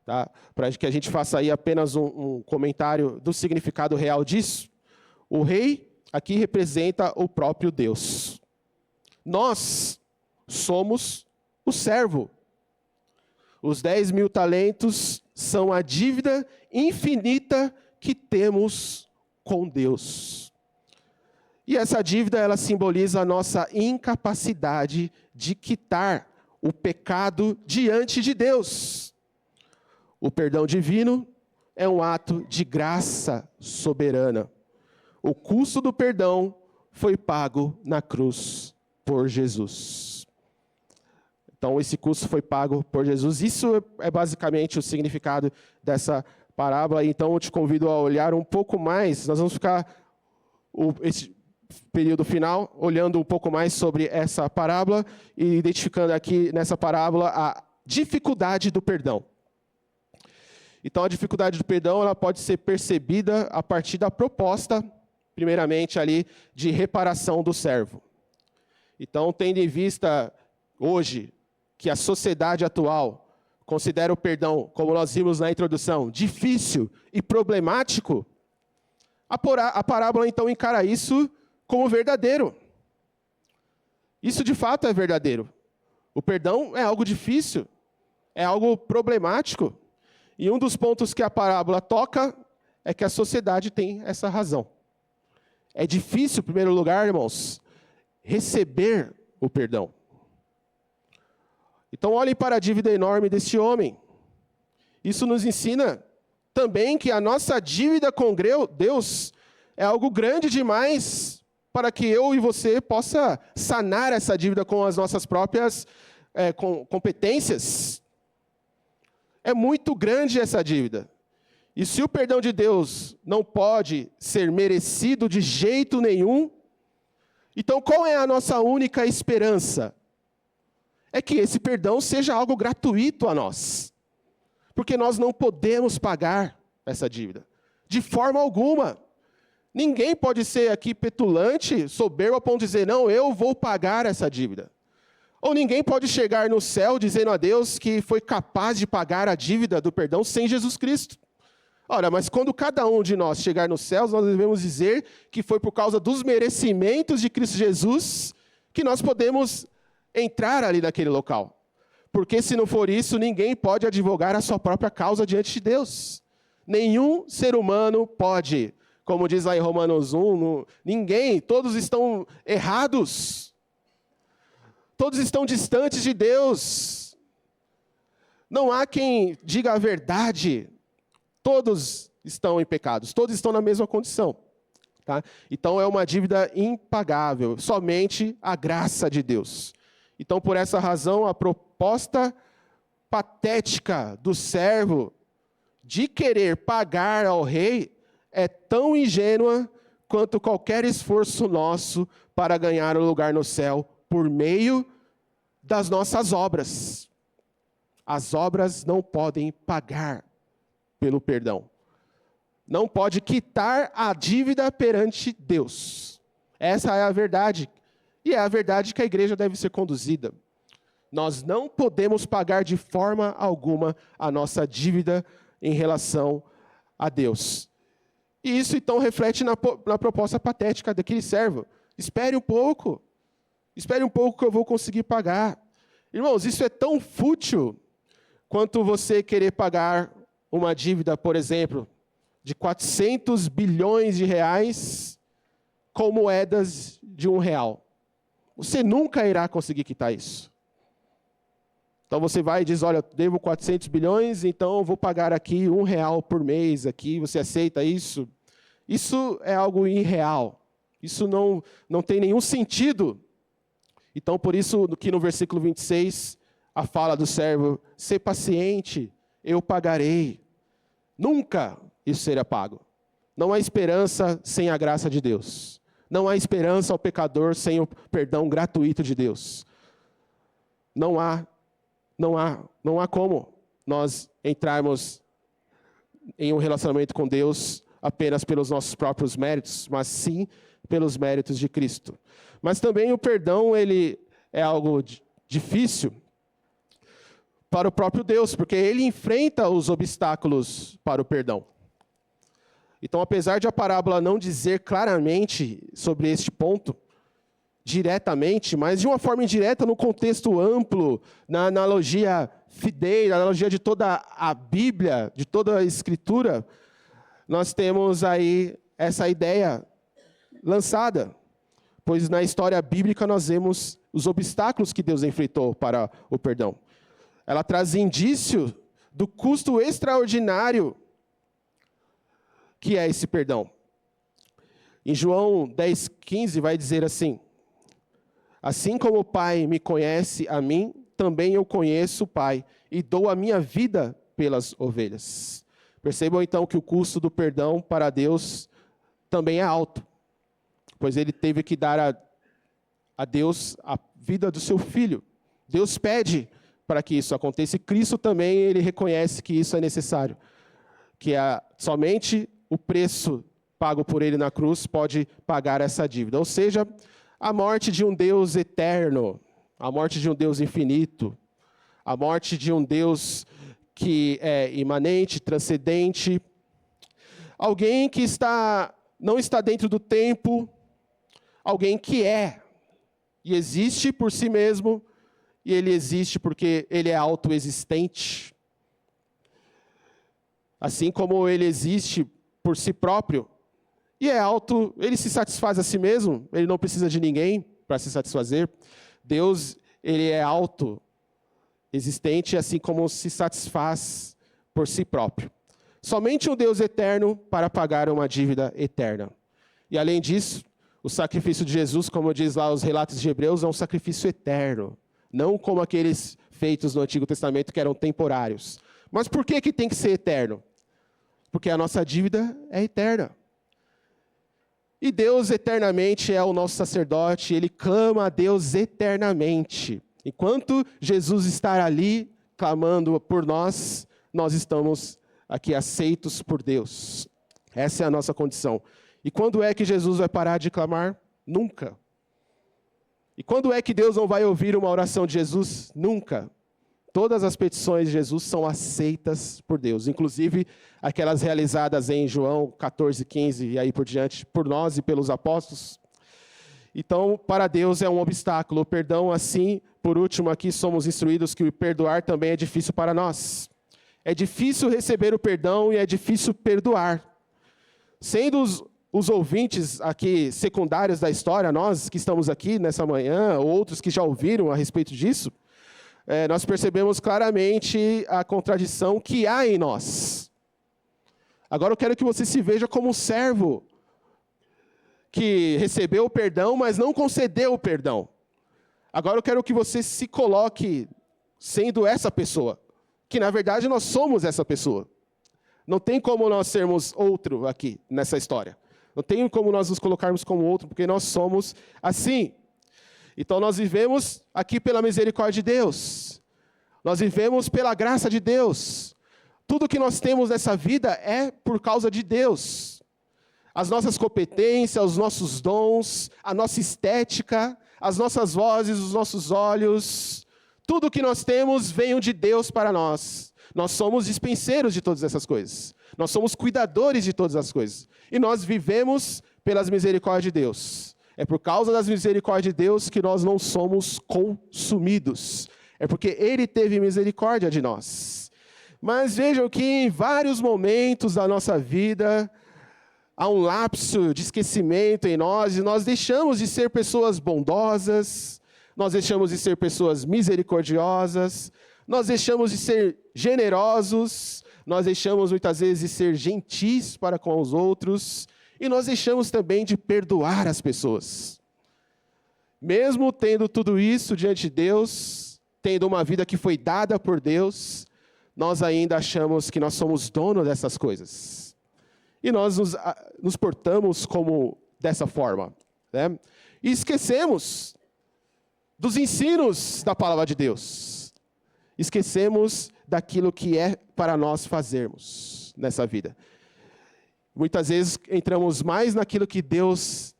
tá? Para que a gente faça aí apenas um comentário do significado real disso, o rei aqui representa o próprio Deus. Nós somos o servo. Os 10.000 talentos são a dívida infinita que temos com Deus. E essa dívida, ela simboliza a nossa incapacidade de quitar o pecado diante de Deus. O perdão divino é um ato de graça soberana. O custo do perdão foi pago na cruz por Jesus. Então, esse custo foi pago por Jesus. Isso é basicamente o significado dessa parábola. Então, eu te convido a olhar um pouco mais. Nós vamos ficar esse período final olhando um pouco mais sobre essa parábola e identificando aqui nessa parábola a dificuldade do perdão. Então, a dificuldade do perdão ela pode ser percebida a partir da proposta, primeiramente, ali, de reparação do servo. Então, tendo em vista, hoje, que a sociedade atual considera o perdão, como nós vimos na introdução, difícil e problemático, a parábola, então, encara isso como verdadeiro. Isso, de fato, é verdadeiro. O perdão é algo difícil, é algo problemático. E um dos pontos que a parábola toca é que a sociedade tem essa razão. É difícil, em primeiro lugar, irmãos, receber o perdão. Então, olhem para a dívida enorme deste homem. Isso nos ensina também que a nossa dívida com Deus é algo grande demais para que eu e você possa sanar essa dívida com as nossas próprias competências. É muito grande essa dívida. E se o perdão de Deus não pode ser merecido de jeito nenhum, então qual é a nossa única esperança? É que esse perdão seja algo gratuito a nós. Porque nós não podemos pagar essa dívida. De forma alguma. Ninguém pode ser aqui petulante, soberbo, a ponto de dizer, não, eu vou pagar essa dívida. Ou ninguém pode chegar no céu dizendo a Deus que foi capaz de pagar a dívida do perdão sem Jesus Cristo. Ora, mas quando cada um de nós chegar no céu, nós devemos dizer que foi por causa dos merecimentos de Cristo Jesus que nós podemos entrar ali naquele local. Porque se não for isso, ninguém pode advogar a sua própria causa diante de Deus. Nenhum ser humano pode. Como diz lá em Romanos 1, ninguém, todos estão errados. Todos estão distantes de Deus. Não há quem diga a verdade. Todos estão em pecados, todos estão na mesma condição. Tá? Então é uma dívida impagável, somente a graça de Deus. Então, por essa razão, a proposta patética do servo de querer pagar ao rei é tão ingênua quanto qualquer esforço nosso para ganhar um lugar no céu por meio das nossas obras. As obras não podem pagar pelo perdão. Não pode quitar a dívida perante Deus. Essa é a verdade. E é a verdade que a igreja deve ser conduzida. Nós não podemos pagar de forma alguma a nossa dívida em relação a Deus. E isso então reflete na proposta patética daquele servo. Espere um pouco que eu vou conseguir pagar. Irmãos, isso é tão fútil quanto você querer pagar uma dívida, por exemplo, de 400 bilhões de reais com moedas de R$1. Você nunca irá conseguir quitar isso. Então você vai e diz, olha, eu devo 400 bilhões, então eu vou pagar aqui R$1 por mês, aqui, você aceita isso? Isso é algo irreal. Isso não tem nenhum sentido. Então, por isso que no versículo 26, a fala do servo, ser paciente, eu pagarei. Nunca isso será pago. Não há esperança sem a graça de Deus. Não há esperança ao pecador sem o perdão gratuito de Deus. Não há como nós entrarmos em um relacionamento com Deus apenas pelos nossos próprios méritos, mas sim pelos méritos de Cristo. Mas também o perdão, ele é algo difícil para o próprio Deus, porque ele enfrenta os obstáculos para o perdão. Então, apesar de a parábola não dizer claramente sobre este ponto, diretamente, mas de uma forma indireta, no contexto amplo, na analogia fidei, na analogia de toda a Bíblia, de toda a Escritura, nós temos aí essa ideia lançada. Pois na história bíblica nós vemos os obstáculos que Deus enfrentou para o perdão. Ela traz indício do custo extraordinário que é esse perdão. Em João 10,15 vai dizer assim: assim como o Pai me conhece a mim, também eu conheço o Pai, e dou a minha vida pelas ovelhas. Percebam então que o custo do perdão para Deus também é alto, pois ele teve que dar a Deus a vida do seu filho. Deus pede para que isso aconteça, e Cristo também ele reconhece que isso é necessário, que somente o preço pago por ele na cruz pode pagar essa dívida. Ou seja, a morte de um Deus eterno, a morte de um Deus infinito, a morte de um Deus que é imanente, transcendente, alguém que não está dentro do tempo, alguém que é e existe por si mesmo, e ele existe porque ele é autoexistente. Assim como ele existe por si próprio, e ele se satisfaz a si mesmo, ele não precisa de ninguém para se satisfazer. Deus, ele é autoexistente, assim como se satisfaz por si próprio. Somente um Deus eterno para pagar uma dívida eterna. E além disso, o sacrifício de Jesus, como diz lá os relatos de Hebreus, é um sacrifício eterno. Não como aqueles feitos no Antigo Testamento que eram temporários. Mas por que tem que ser eterno? Porque a nossa dívida é eterna. E Deus eternamente é o nosso sacerdote, ele clama a Deus eternamente. Enquanto Jesus está ali clamando por nós, nós estamos aqui aceitos por Deus. Essa é a nossa condição. E quando é que Jesus vai parar de clamar? Nunca. E quando é que Deus não vai ouvir uma oração de Jesus? Nunca. Todas as petições de Jesus são aceitas por Deus, inclusive aquelas realizadas em João 14,15 e aí por diante, por nós e pelos apóstolos. Então, para Deus é um obstáculo. O perdão, assim, por último aqui, somos instruídos que o perdoar também é difícil para nós. É difícil receber o perdão e é difícil perdoar. Sendo os ouvintes aqui secundários da história, nós que estamos aqui nessa manhã, outros que já ouviram a respeito disso, nós percebemos claramente a contradição que há em nós. Agora eu quero que você se veja como um servo que recebeu o perdão, mas não concedeu o perdão. Agora eu quero que você se coloque sendo essa pessoa, que na verdade nós somos essa pessoa. Não tem como nós sermos outro aqui nessa história. Não tem como nós nos colocarmos como outro, porque nós somos assim. Então nós vivemos aqui pela misericórdia de Deus. Nós vivemos pela graça de Deus. Tudo que nós temos nessa vida é por causa de Deus. As nossas competências, os nossos dons, a nossa estética, as nossas vozes, os nossos olhos, tudo que nós temos veio de Deus para nós. Nós somos dispenseiros de todas essas coisas. Nós somos cuidadores de todas as coisas. E nós vivemos pelas misericórdias de Deus. É por causa das misericórdias de Deus que nós não somos consumidos. É porque Ele teve misericórdia de nós. Mas vejam que em vários momentos da nossa vida, há um lapso de esquecimento em nós, e nós deixamos de ser pessoas bondosas, nós deixamos de ser pessoas misericordiosas, nós deixamos de ser generosos, nós deixamos muitas vezes de ser gentis para com os outros, e nós deixamos também de perdoar as pessoas. Mesmo tendo tudo isso diante de Deus, tendo uma vida que foi dada por Deus, nós ainda achamos que nós somos donos dessas coisas. E nós nos portamos como dessa forma, né? E esquecemos dos ensinos da palavra de Deus. Esquecemos daquilo que é para nós fazermos nessa vida. Muitas vezes entramos mais naquilo que Deus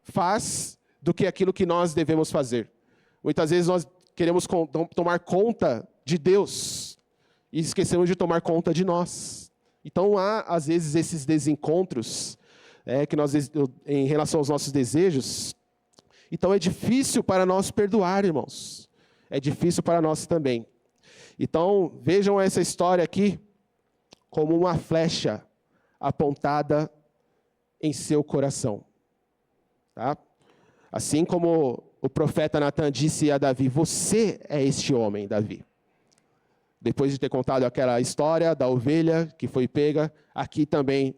faz do que aquilo que nós devemos fazer. Muitas vezes nós queremos tomar conta de Deus e esquecemos de tomar conta de nós. Então há, às vezes, esses desencontros que nós, em relação aos nossos desejos. Então é difícil para nós perdoar, irmãos. É difícil para nós também. Então vejam essa história aqui como uma flecha apontada em seu coração. Tá? Assim como o profeta Natan disse a Davi: você é este homem, Davi. Depois de ter contado aquela história da ovelha que foi pega, aqui também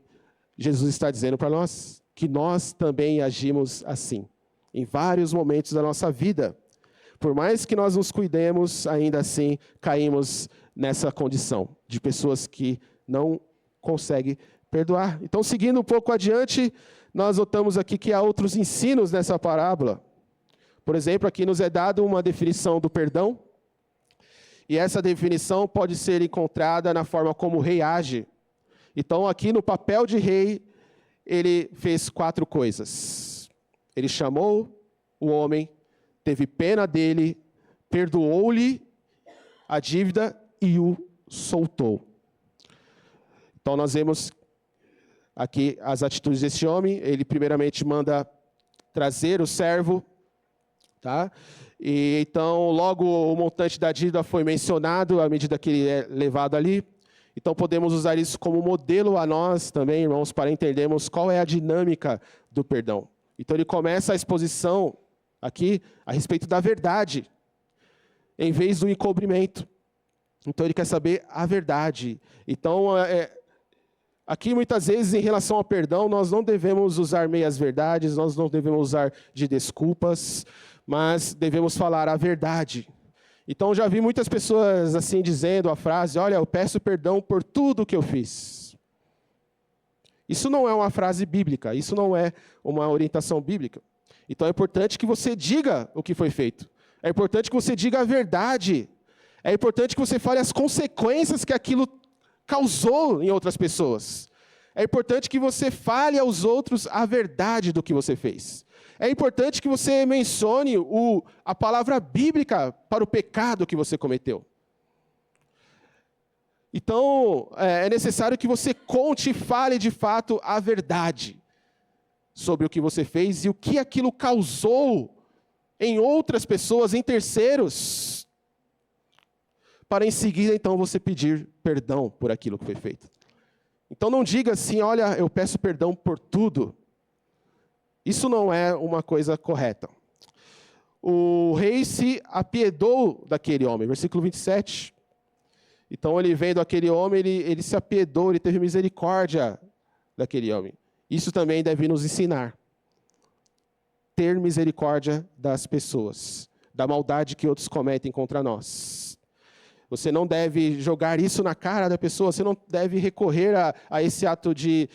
Jesus está dizendo para nós que nós também agimos assim, em vários momentos da nossa vida. Por mais que nós nos cuidemos, ainda assim caímos nessa condição de pessoas que não conseguem perdoar. Então, seguindo um pouco adiante, nós notamos aqui que há outros ensinos nessa parábola. Por exemplo, aqui nos é dado uma definição do perdão, e essa definição pode ser encontrada na forma como o rei age. Então, aqui no papel de rei, ele fez 4 coisas. Ele chamou o homem, teve pena dele, perdoou-lhe a dívida e o soltou. Então, nós vemos aqui as atitudes desse homem. Ele primeiramente manda trazer o servo, tá? E então, logo o montante da dívida foi mencionado, à medida que ele é levado ali. Então, podemos usar isso como modelo a nós também, irmãos, para entendermos qual é a dinâmica do perdão. Então, ele começa a exposição aqui a respeito da verdade, em vez do encobrimento. Então, ele quer saber a verdade. Então, aqui, muitas vezes, em relação ao perdão, nós não devemos usar meias-verdades, nós não devemos usar de desculpas, mas devemos falar a verdade. Então, já vi muitas pessoas assim dizendo a frase, olha, eu peço perdão por tudo que eu fiz. Isso não é uma frase bíblica, isso não é uma orientação bíblica. Então, é importante que você diga o que foi feito. É importante que você diga a verdade. É importante que você fale as consequências que aquilo causou em outras pessoas. É importante que você fale aos outros a verdade do que você fez. É importante que você mencione a palavra bíblica para o pecado que você cometeu. Então, é necessário que você conte e fale de fato a verdade sobre o que você fez e o que aquilo causou em outras pessoas, em terceiros, para em seguida, então, você pedir perdão por aquilo que foi feito. Então, não diga assim, olha, eu peço perdão por tudo. Isso não é uma coisa correta. O rei se apiedou daquele homem, versículo 27. Então, ele vendo aquele homem, ele se apiedou, ele teve misericórdia daquele homem. Isso também deve nos ensinar. Ter misericórdia das pessoas, da maldade que outros cometem contra nós. Você não deve jogar isso na cara da pessoa, você não deve recorrer a esse ato de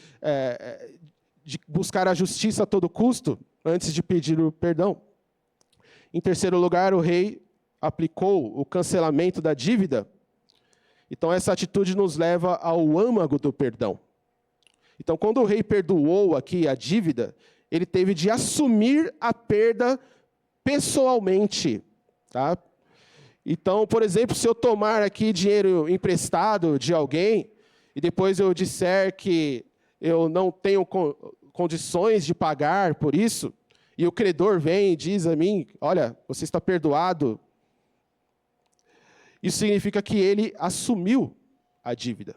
buscar a justiça a todo custo, antes de pedir o perdão. Em terceiro lugar, o rei aplicou o cancelamento da dívida. Então, essa atitude nos leva ao âmago do perdão. Então, quando o rei perdoou aqui a dívida, ele teve de assumir a perda pessoalmente, tá? Então, por exemplo, se eu tomar aqui dinheiro emprestado de alguém, e depois eu disser que eu não tenho condições de pagar por isso, e o credor vem e diz a mim, olha, você está perdoado. Isso significa que ele assumiu a dívida.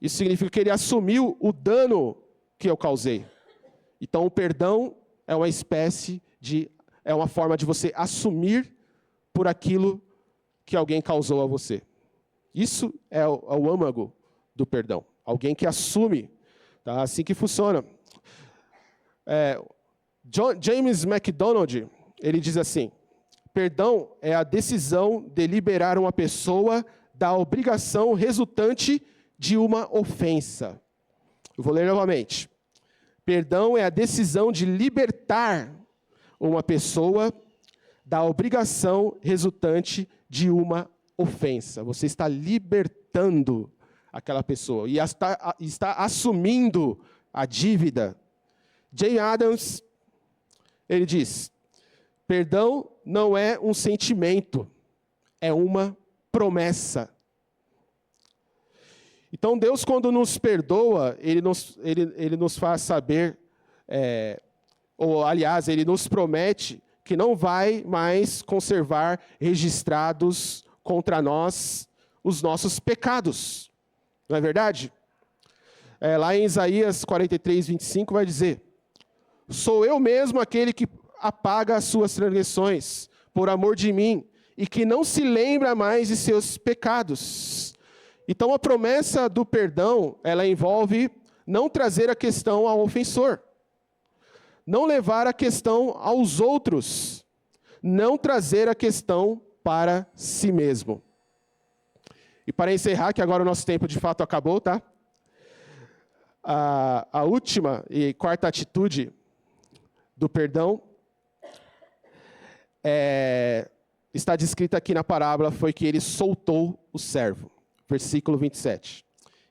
Isso significa que ele assumiu o dano que eu causei. Então, o perdão é uma forma de você assumir por aquilo que alguém causou a você. Isso é o âmago do perdão. Alguém que assume. Tá? Assim que funciona. James MacDonald, ele diz assim, perdão é a decisão de liberar uma pessoa da obrigação resultante de uma ofensa. Eu vou ler novamente. Perdão é a decisão de libertar uma pessoa da obrigação resultante de uma ofensa. Você está libertando aquela pessoa e está assumindo a dívida. Jay Adams, ele diz, perdão não é um sentimento, é uma promessa. Então, Deus, quando nos perdoa, Ele nos faz saber, Ele nos promete que não vai mais conservar registrados contra nós os nossos pecados. Não é verdade? Lá em Isaías 43, 25, vai dizer, sou eu mesmo aquele que apaga as suas transgressões, por amor de mim, e que não se lembra mais de seus pecados. Então, a promessa do perdão, ela envolve não trazer a questão ao ofensor, não levar a questão aos outros, não trazer a questão para si mesmo. E para encerrar, que agora o nosso tempo de fato acabou, tá? A última e quarta atitude do perdão está descrita aqui na parábola, foi que ele soltou o servo. Versículo 27.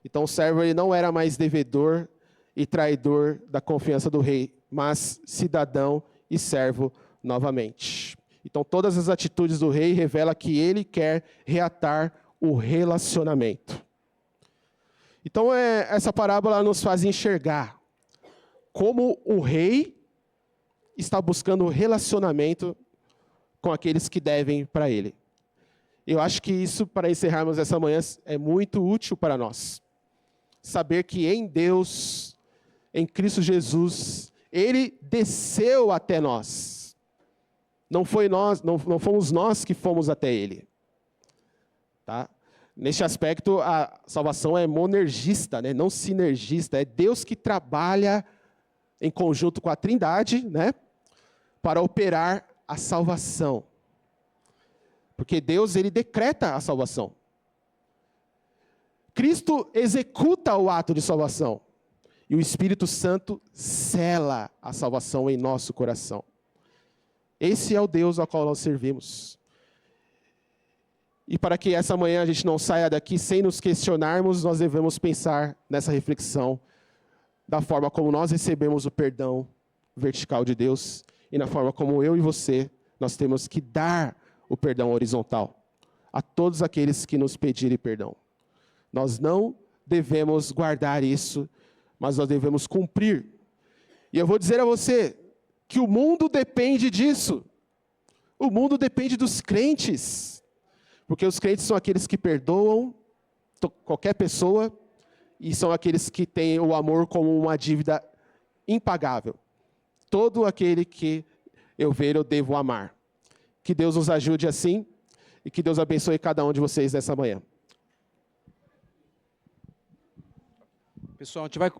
Então o servo ele não era mais devedor e traidor da confiança do rei, mas cidadão e servo novamente. Então todas as atitudes do rei revelam que ele quer reatar o relacionamento. Então essa parábola nos faz enxergar como o rei está buscando relacionamento com aqueles que devem para ele. Eu acho que isso, para encerrarmos essa manhã, é muito útil para nós. Saber que em Deus, em Cristo Jesus, Ele desceu até nós. Não fomos nós que fomos até Ele. Tá? Neste aspecto, a salvação é monergista, né? Não sinergista. É Deus que trabalha em conjunto com a Trindade, né? Para operar a salvação. Porque Deus, ele decreta a salvação. Cristo executa o ato de salvação. E o Espírito Santo sela a salvação em nosso coração. Esse é o Deus ao qual nós servimos. E para que essa manhã a gente não saia daqui sem nos questionarmos, nós devemos pensar nessa reflexão da forma como nós recebemos o perdão vertical de Deus e na forma como eu e você, nós temos que dar o perdão horizontal a todos aqueles que nos pedirem perdão. Nós não devemos guardar isso, mas nós devemos cumprir. E eu vou dizer a você que o mundo depende disso. O mundo depende dos crentes. Porque os crentes são aqueles que perdoam qualquer pessoa e são aqueles que têm o amor como uma dívida impagável. Todo aquele que eu ver, eu devo amar. Que Deus nos ajude assim e que Deus abençoe cada um de vocês nessa manhã. Pessoal, a gente vai